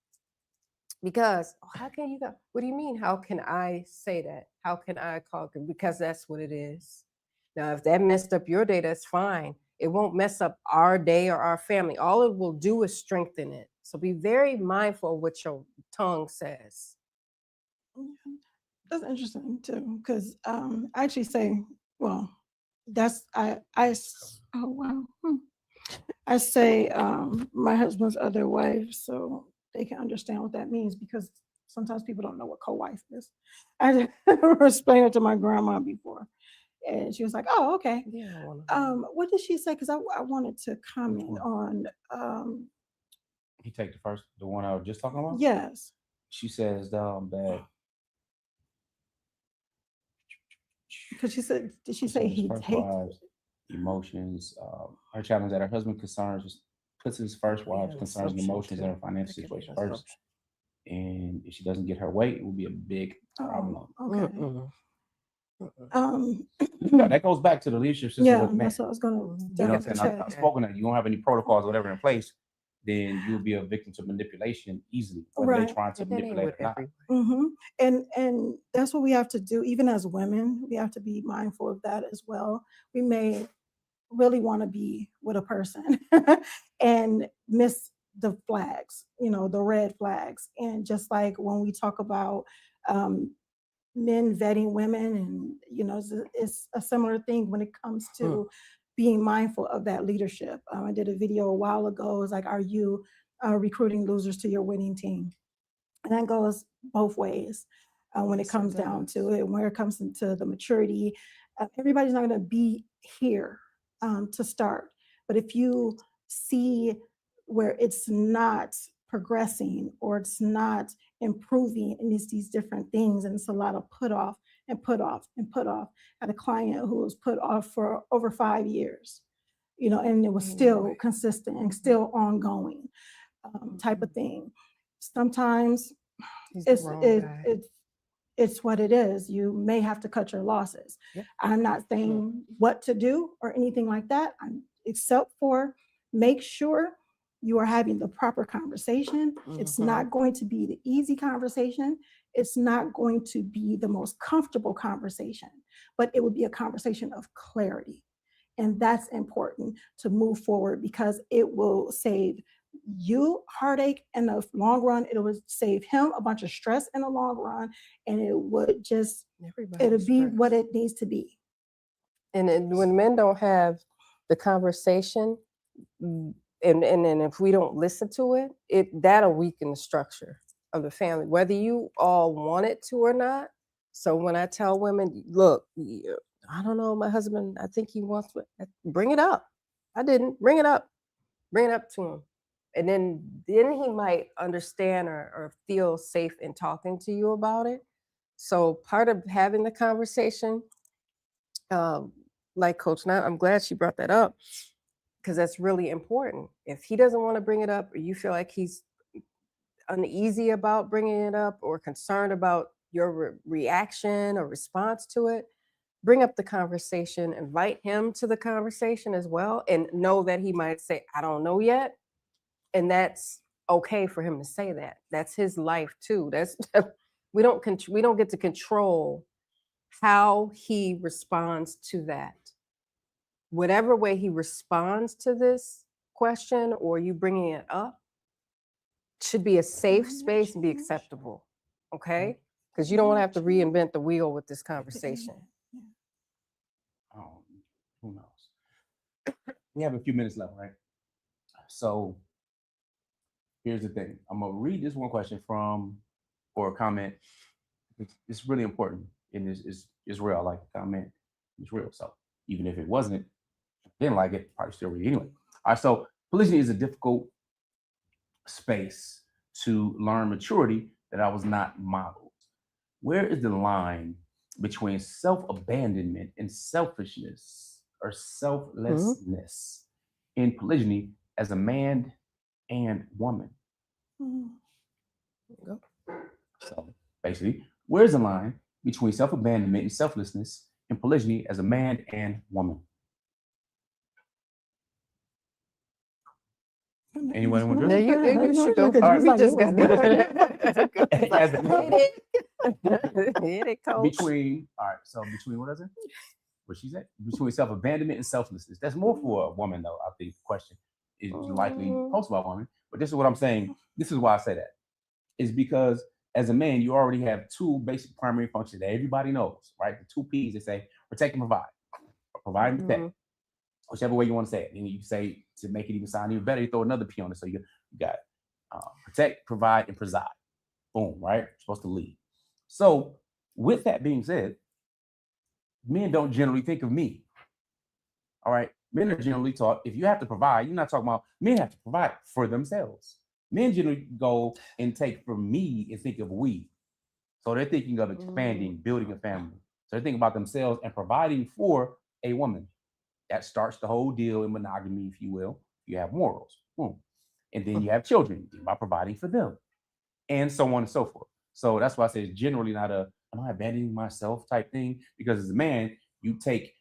Because, oh, how can you go? What do you mean? How can I say that? How can I call it? Because that's what it is. Now, if that messed up your day, that's fine. It won't mess up our day or our family. All it will do is strengthen it. So be very mindful of what your tongue says. That's interesting too, because I actually say, well, that's oh wow. I say my husband's other wife, so they can understand what that means, because sometimes people don't know what co-wife is. I explained it to my grandma before. And she was like, oh, okay. Yeah, I wanna- What did she say? Because I wanted to comment one? on, He take the one I was just talking about. yes. She says that Because she said, did she she say said his he first hates? wives emotions. Her challenge that her husband concerns puts his first wife's Yeah, concerns and assumption, emotions too. and her financial That could be situation an first. assumption. And if she doesn't get her way, it will be a big problem. Oh, okay. Mm-mm. Yeah, that goes back to the leadership system Yeah, with men. that's what I was gonna. Mhm. You know what I'm double saying? check. I've spoken that you don't have any protocols or whatever in place, then you'll be a victim to manipulation easily, whether Right. they're trying to And that ain't manipulate with or not. everyone. And that's what we have to do. Even as women, we have to be mindful of that as well. We may really want to be with a person and miss the flags, the red flags. And just like when we talk about men vetting women, and it's a similar thing when it comes to being mindful of that leadership. I did a video a while ago. It's like, are you recruiting losers to your winning team? And that goes both ways when it Yes, it comes down does. to it. Where it comes into the maturity, everybody's not going to be here to start. But if you see where it's not progressing or it's not improving, and it's these different things, and it's a lot of put off and put off and put off. I had a client who was put off for over 5 years, and it was still consistent and still ongoing type of thing. Sometimes He's the it's wrong it, guy. it's what it is. You may have to cut your losses. Yep. I'm not saying what to do or anything like that. Except for make sure you are having the proper conversation. It's not going to be the easy conversation. It's not going to be the most comfortable conversation, but it would be a conversation of clarity. And that's important to move forward, because it will save you heartache in the long run. It would save him a bunch of stress in the long run. And it would just, it'll be what it needs to be. And when men don't have the conversation, and if we don't listen to it, that'll weaken the structure of the family, whether you all want it to or not. So when I tell women, look, I don't know, my husband, I think he wants to bring it up. I didn't bring it up to him. And then he might understand or feel safe in talking to you about it. So part of having the conversation, like Coach Nyla, I'm glad she brought that up, because that's really important. If he doesn't want to bring it up, or you feel like he's uneasy about bringing it up or concerned about your reaction or response to it, bring up the conversation, invite him to the conversation as well, and know that he might say, I don't know yet. And that's okay for him to say that. That's his life too. That's we don't get to control how he responds to that. Whatever way he responds to this question or you bringing it up should be a safe space and be acceptable. Okay? Because you don't want to have to reinvent the wheel with this conversation. Who knows? We have a few minutes left, right? So here's the thing. I'm gonna read this one question or a comment. It's really important, and it's real. I like the comment. It's real. So even if it wasn't, didn't like it, probably still read it anyway. All right. So polygyny is a difficult space to learn maturity that I was not modeled. Where is the line between self-abandonment and selfishness or selflessness in polygyny as a man and woman? So basically, where's the line between self-abandonment and selflessness in polygyny as a man and woman? Anyone want to No, address? you should go. All right. We just got As a- Hit it, Coach. between what is it? What she said? Between self-abandonment and selflessness. That's more for a woman, though. I think the question is likely posed by a woman. But this is what I'm saying. This is why I say that. Is because as a man, you already have two basic primary functions that everybody knows, right? The two P's they say protect and provide. Or provide and protect. Whichever way you want to say it. And you say, to make it even sound even better, you throw another P on it. So you got protect, provide, and preside. Boom, right? You're supposed to lead. So with that being said, men don't generally think of me. All right. Men are generally taught if you have to provide, you're not talking about men have to provide for themselves. Men generally go and take from me and think of we. So they're thinking of expanding, building a family. So they're thinking about themselves and providing for a woman. That starts the whole deal in monogamy, if you will. You have morals. Boom. And then you have children by providing for them, and so on and so forth. So that's why I say it's generally not a am I abandoning myself type thing, because as a man, you take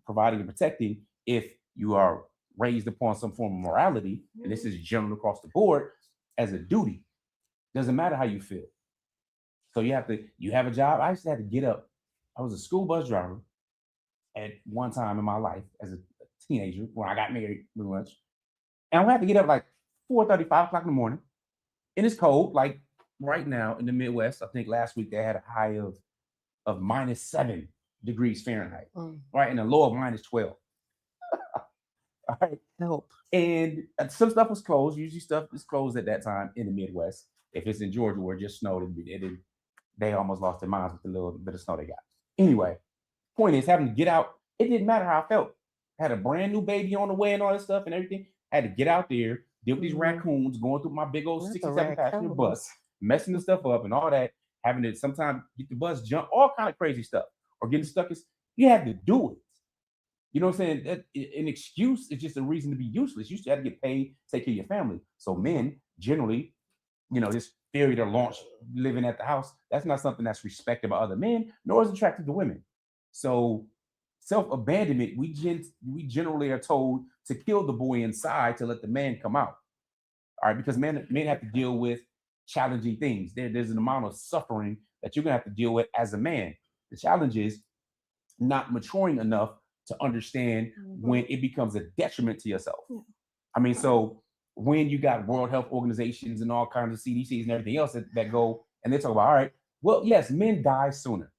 providing and protecting if you are raised upon some form of morality, and this is general across the board, as a duty. Doesn't matter how you feel. So you have a job. I used to have to get up. I was a school bus driver at one time in my life as a teenager when I got married, pretty much. And I would have to get up like 4:30, 5 o'clock in the morning. And it's cold, like right now in the Midwest. I think last week they had a high of -7 degrees Fahrenheit, right? And a low of -12. All right. Help. And some stuff was closed. Usually stuff is closed at that time in the Midwest. If it's in Georgia where it just snowed, they almost lost their minds with the little bit of snow they got. Anyway, point is having to get out. It didn't matter how I felt. I had a brand new baby on the way and all that stuff and everything. I had to get out there, deal with these raccoons going through my big old 67 passenger bus, messing the stuff up and all that, having to sometimes get the bus jump, all kind of crazy stuff, or getting stuck. You had to do it. You know what I'm saying? An excuse is just a reason to be useless. You still have to get paid, take care of your family. So men generally, this theory to launch living at the house, that's not something that's respected by other men, nor is attractive to women. So self-abandonment, we generally are told to kill the boy inside to let the man come out. All right, because men have to deal with challenging things. There's an amount of suffering that you're gonna have to deal with as a man. The challenge is not maturing enough to understand when it becomes a detriment to yourself. Yeah. I mean, so when you got World Health Organizations and all kinds of CDCs and everything else that go and they talk about, all right, well, yes, men die sooner.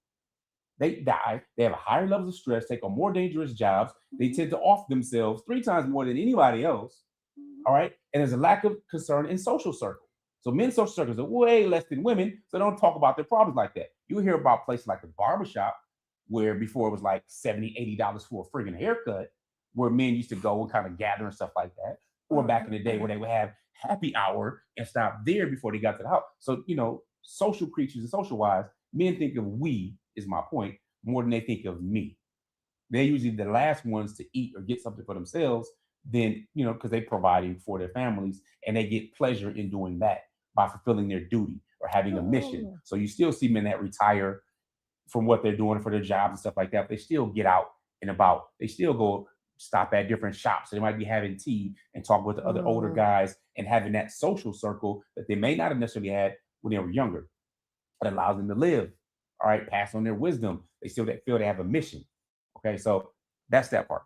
They die. They have a higher levels of stress, take on more dangerous jobs. They tend to off themselves 3 times more than anybody else. All right. And there's a lack of concern in social circles. So men's social circles are way less than women. So they don't talk about their problems like that. You hear about places like the barbershop, where before it was like $70, $80 for a friggin' haircut, where men used to go and kind of gather and stuff like that. Or back in the day where they would have happy hour and stop there before they got to the house. So, social creatures and social wise, men think of we, is my point, more than they think of me. They're usually the last ones to eat or get something for themselves, then, because they're providing for their families and they get pleasure in doing that by fulfilling their duty or having a mission. So you still see men that retire from what they're doing for their jobs and stuff like that. But they still get out and about. They still go stop at different shops. They might be having tea and talk with the other older guys and having that social circle that they may not have necessarily had when they were younger. It allows them to live, all right, pass on their wisdom. They still feel they have a mission. Okay, so that's that part.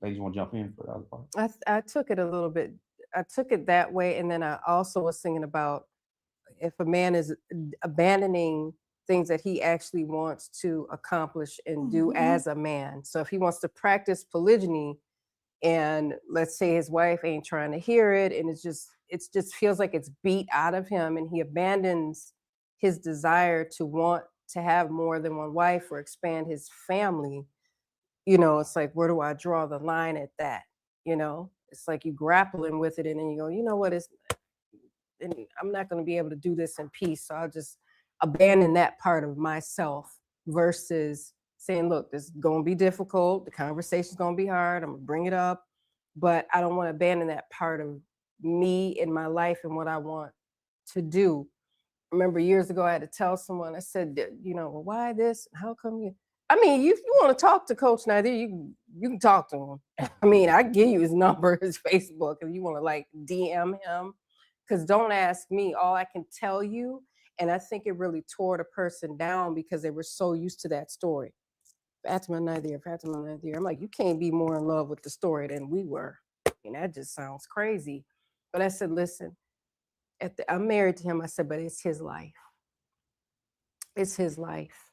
Ladies, you want to jump in for the other part? I took it a little bit. I took it that way, and then I also was thinking about if a man is abandoning things that he actually wants to accomplish and do as a man. So if he wants to practice polygyny, and let's say his wife ain't trying to hear it, and it just feels like it's beat out of him, and he abandons his desire to want to have more than one wife or expand his family, it's like, where do I draw the line at that? It's like you grappling with it, and then you go, you know what, I'm not going to be able to do this in peace, so I'll just abandon that part of myself versus saying, look, this is going to be difficult. The conversation's going to be hard. I'm going to bring it up, but I don't want to abandon that part of me in my life and what I want to do. I remember years ago, I had to tell someone, I said, well, why this? How come you? I mean, you want to talk to Coach Nyla, you can talk to him. I mean, I give you his number, his Facebook, if you want to DM him, because don't ask me. All I can tell you, and I think it really tore the person down because they were so used to that story. Fatimah Nazir. I'm like, you can't be more in love with the story than we were. That just sounds crazy. But I said, listen, I'm married to him. I said, but it's his life. It's his life.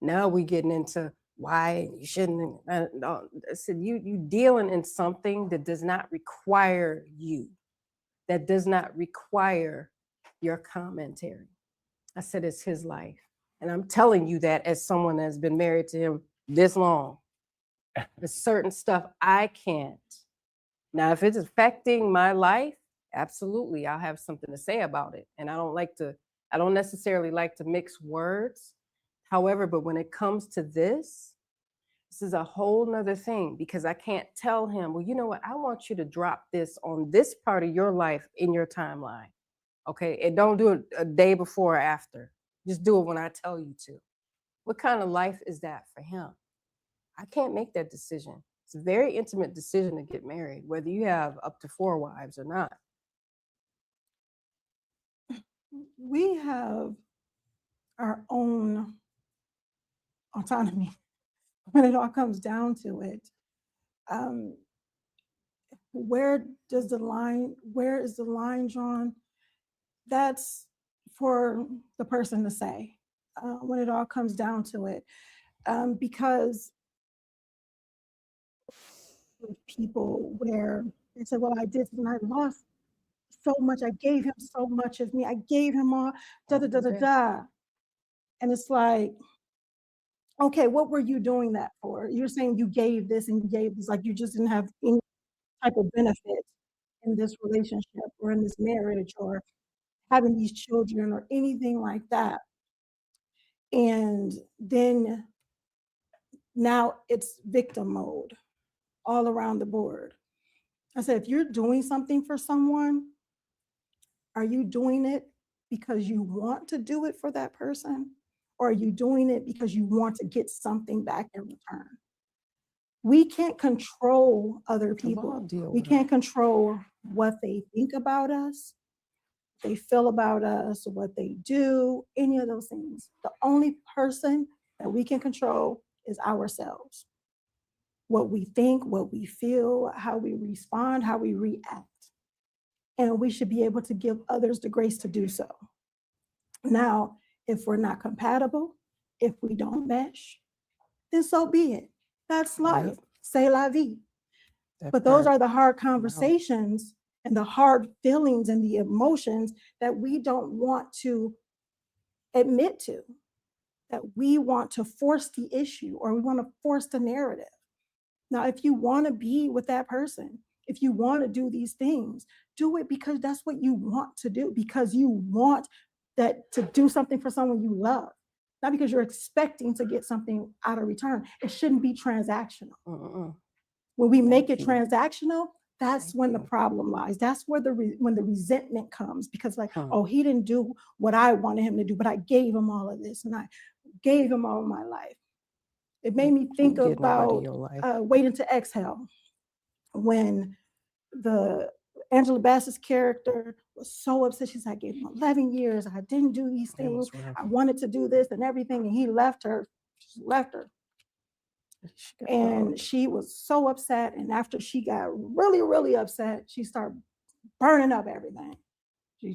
Now we getting into why you shouldn't. I said, you dealing in something that does not require you, that does not require your commentary. I said, it's his life. And I'm telling you that as someone that's been married to him this long. There's certain stuff I can't. Now, if it's affecting my life, absolutely, I'll have something to say about it. And I don't necessarily like to mix words. However, but when it comes to this is a whole nother thing, because I can't tell him, well, you know what, I want you to drop this on this part of your life in your timeline. Okay. And don't do it a day before or after. Just do it when I tell you to. What kind of life is that for him? I can't make that decision. It's a very intimate decision to get married, whether you have up to 4 wives or not. We have our own autonomy when it all comes down to it. Where is the line drawn? That's for the person to say when it all comes down to it. Because people where they say, well, I did and I lost so much. I gave him so much of me. I gave him all, da da da da da. And it's like, okay, what were you doing that for? You're saying you gave this and you gave this, like you just didn't have any type of benefit in this relationship or in this marriage or having these children or anything like that. And then now it's victim mode all around the board. I said, if you're doing something for someone, are you doing it because you want to do it for that person? Or are you doing it because you want to get something back in return? We can't control other people. We can't control what they think about us, what they feel about us, what they do, any of those things. The only person that we can control is ourselves. What we think, what we feel, how we respond, how we react. And we should be able to give others the grace to do so. Now, if we're not compatible, if we don't mesh, then so be it. That's life. Yep. C'est la vie. But those are the hard conversations and the hard feelings and the emotions that we don't want to admit to, that we want to force the issue or we want to force the narrative. Now, if you want to be with that person, if you want to do these things, do it because that's what you want to do, because you want that to do something for someone you love, not because you're expecting to get something out of return. It shouldn't be transactional. When we make it transactional, that's when the problem lies. That's where when the resentment comes, because like, oh, he didn't do what I wanted him to do, but I gave him all of this and I gave him all of my life. It made me think about Waiting to Exhale, when the Angela Bassett's character was so upset. She's like, I gave him 11 years. I didn't do these things. I wanted to do this and everything. And he left her. And she was so upset. And after she got really, really upset, she started burning up everything. She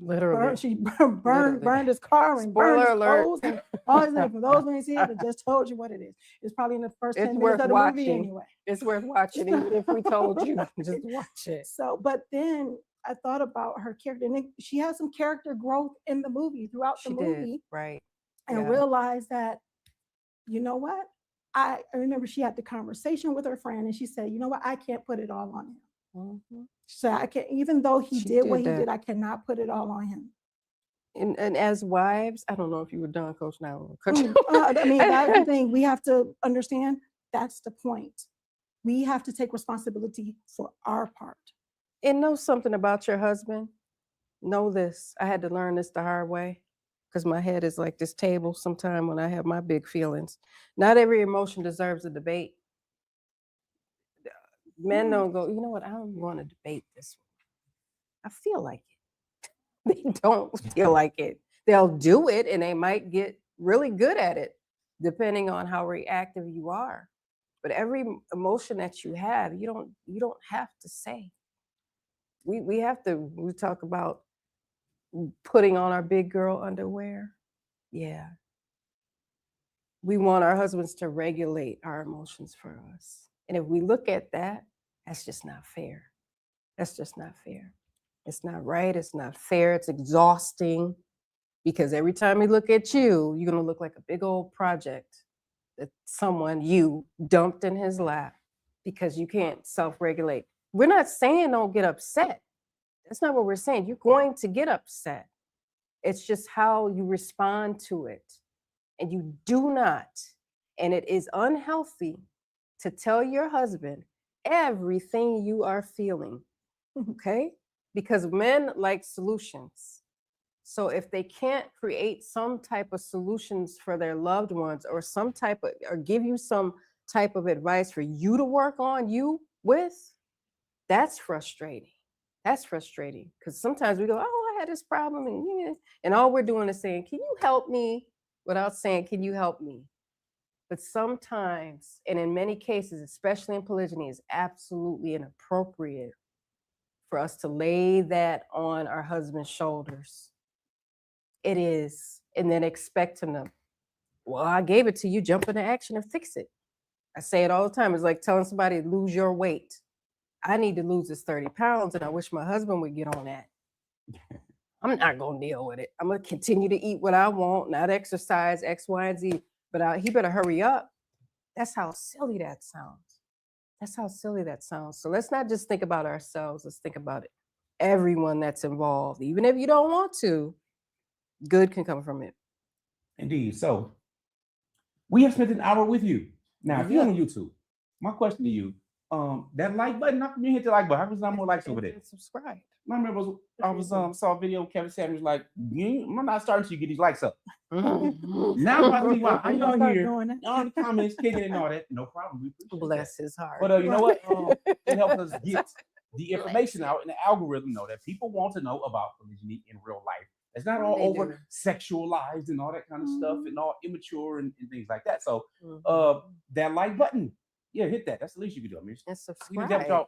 burned his car and burned his clothes and all this stuff. For those who ain't seen it, I just told you what it is. It's probably in the first 10 minutes of the movie anyway. It's worth watching, even if we told you. Just watch it. So, but then I thought about her character, and she had some character growth in the movie throughout the movie, right? And realized that, you know what? I remember she had the conversation with her friend, and she said, you know what? I can't put it all on him. So I can't, even though he did what he did, I cannot put it all on him. And as wives, I don't know if you were done, Coach Nyla. I mean, that's the thing. We have to understand. That's the point. We have to take responsibility for our part. And know something about your husband. Know this. I had to learn this the hard way, because my head is like this table sometime when I have my big feelings. Not every emotion deserves a debate. Men don't go, you know what, I don't want to debate this one. I feel like it. They don't feel like it. They'll do it and they might get really good at it, depending on how reactive you are. But every emotion that you have, you don't have to say. We talk about putting on our big girl underwear. Yeah. We want our husbands to regulate our emotions for us. And if we look at that, that's just not fair. That's just not fair. It's not right. It's not fair. It's exhausting, because every time we look at you, you're going to look like a big old project. that someone you dumped in his lap because you can't self-regulate. We're not saying don't get upset. That's not what we're saying. You're going to get upset. It's just how you respond to it. And you do not, and it is unhealthy to tell your husband everything you are feeling, okay? Because men like solutions. So if they can't create some type of solutions for their loved ones or some type of, or give you some type of advice for you to work on you with, that's frustrating. That's frustrating because sometimes we go, oh, I had this problem. And all we're doing is saying, can you help me? Without saying, can you help me? But sometimes, and in many cases, especially in polygyny, it's absolutely inappropriate for us to lay that on our husband's shoulders. It is. And then expect him to, well, I gave it to you, jump into action and fix it. I say it all the time. It's like telling somebody to lose your weight. I need to lose this 30 pounds and I wish my husband would get on that. I'm not going to deal with it. I'm going to continue to eat what I want, not exercise, X, Y, and Z. But he better hurry up. That's how silly that sounds. That's how silly that sounds. So let's not just think about ourselves. Let's think about it. Everyone that's involved, even if you don't want to, good can come from it. Indeed. So we have spent an hour with you. Now, if you're on YouTube, my question to you, that like button, how come you hit the like button? How come there's not more likes over there? Subscribe. I remember I saw a video of Kevin Samuels like, I'm not starting to get these likes up. Now I'm about to leave out. I'm on here, all the comments, kicking and all that. No problem. We appreciate Bless that. his heart. But you know what? It helps us get the information out and the algorithm know that people want to know about polygyny in real life. It's not all over sexualized and all that kind of stuff and all immature and things like that. So that like button, hit that. That's the least you can do. I mean, and subscribe.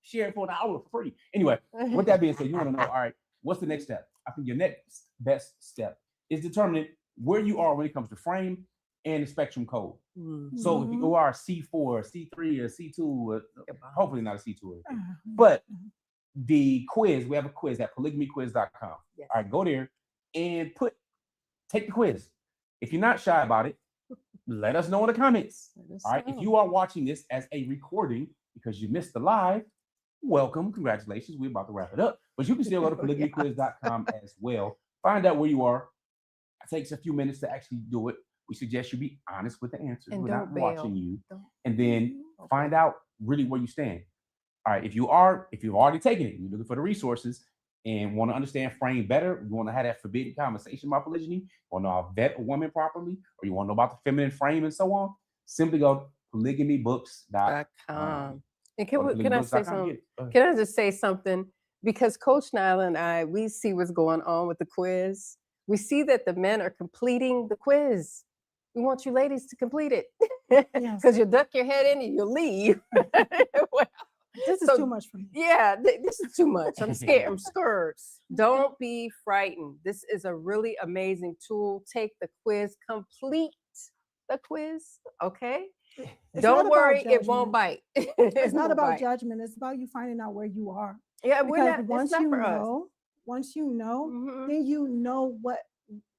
Share it for an hour for free. Anyway, with that being said, you want to know, all right, what's the next step? I think your next best step is determining where you are when it comes to frame and the spectrum code. So if you are C4, C3, or C2, hopefully not a C2, but the quiz, we have a quiz at polygamyquiz.com. Yes. All right, go there and take the quiz. If you're not shy about it, let us know in the comments. All right, if you are watching this as a recording because you missed the live, welcome, congratulations. We're about to wrap it up, but you can still go to polygamyquiz.com as well. Find out where you are. It takes a few minutes to actually do it. We suggest you be honest with the answers. We're not watching you, and then find out really where you stand. All right, if you've already taken it, you're looking for the resources and want to understand frame better, you want to have that forbidden conversation about polygyny, want to know how to vet a woman properly, or you want to know about the feminine frame and so on, simply go to polygamybooks.com. And can I say something? Can I just say something? Because Coach Nyla and I, we see what's going on with the quiz. We see that the men are completing the quiz. We want you ladies to complete it. Because you duck your head in and you leave. This is too much for me. Yeah, this is too much. I'm scared. I'm scared. Don't be frightened. This is a really amazing tool. Take the quiz, complete the quiz, okay? Don't worry, it won't bite. It's not about judgment. It's about you finding out where you are. Yeah, once you know, then you know what.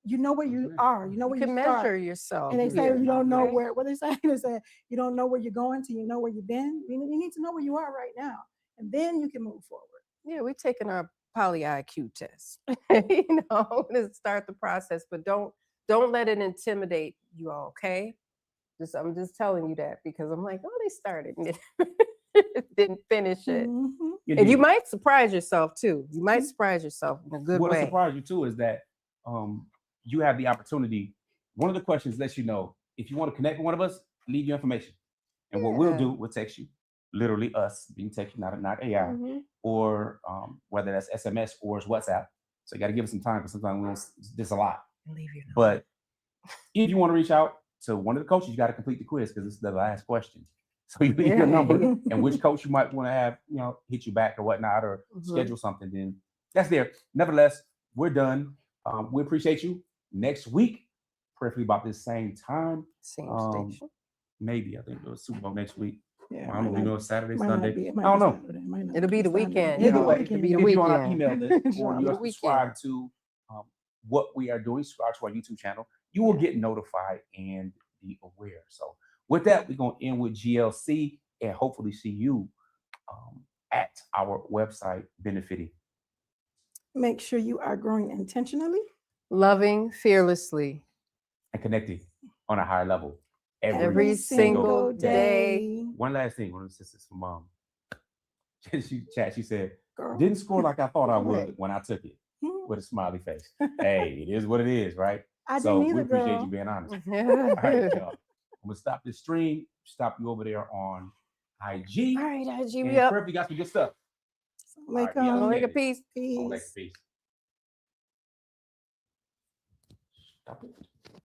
You know where you are. You know where you can measure yourself. And they say you don't know where. What they say is that you don't know where you're going till you know where you've been. You need to know where you are right now, and then you can move forward. Yeah, we're taking our poly IQ test. To start the process, but don't let it intimidate you all. Okay, I'm just telling you that because I'm like, oh, they started and didn't finish it, and you might surprise yourself too. You might surprise yourself in a good way. What'll surprise you too is that you have the opportunity. One of the questions lets you know if you want to connect with one of us, leave your information. And what we'll do, we'll text you, literally us being texted, not AI, or whether that's SMS or it's WhatsApp. So you got to give us some time because sometimes we don't, this a lot. But if you want to reach out to one of the coaches, you got to complete the quiz because it's the last question. So you leave your number and which coach you might want to have, hit you back or whatnot, or schedule something. Then that's there. Nevertheless, we're done. We appreciate you. Next week, preferably about this same time. Same station. Maybe I think it was Super Bowl next week. Yeah, I don't know. Saturday, Sunday. I don't know. It'll be the weekend. Either way, it'll be the weekend. If you want to email this or you subscribe to what we are doing, subscribe to our YouTube channel, you will get notified, and be aware. So with that, we're going to end with GLC and hopefully see you at our website benefiting. Make sure you are growing intentionally. Loving fearlessly. And connecting on a higher level Every single day. One last thing, one of the sisters from mom. She said, Girl. didn't score like I thought I would Right. when I took it, Hmm. with a smiley face. Hey, it is what it is, right? I So didn't we either, appreciate girl. you being honest. All right, y'all. I'm gonna stop this stream. Stop you over there on IG. All right, IG, And we up. Perfect, got some good stuff. Like, All right, I'll make a peace. piece. I'll make peace. a piece. Stop it.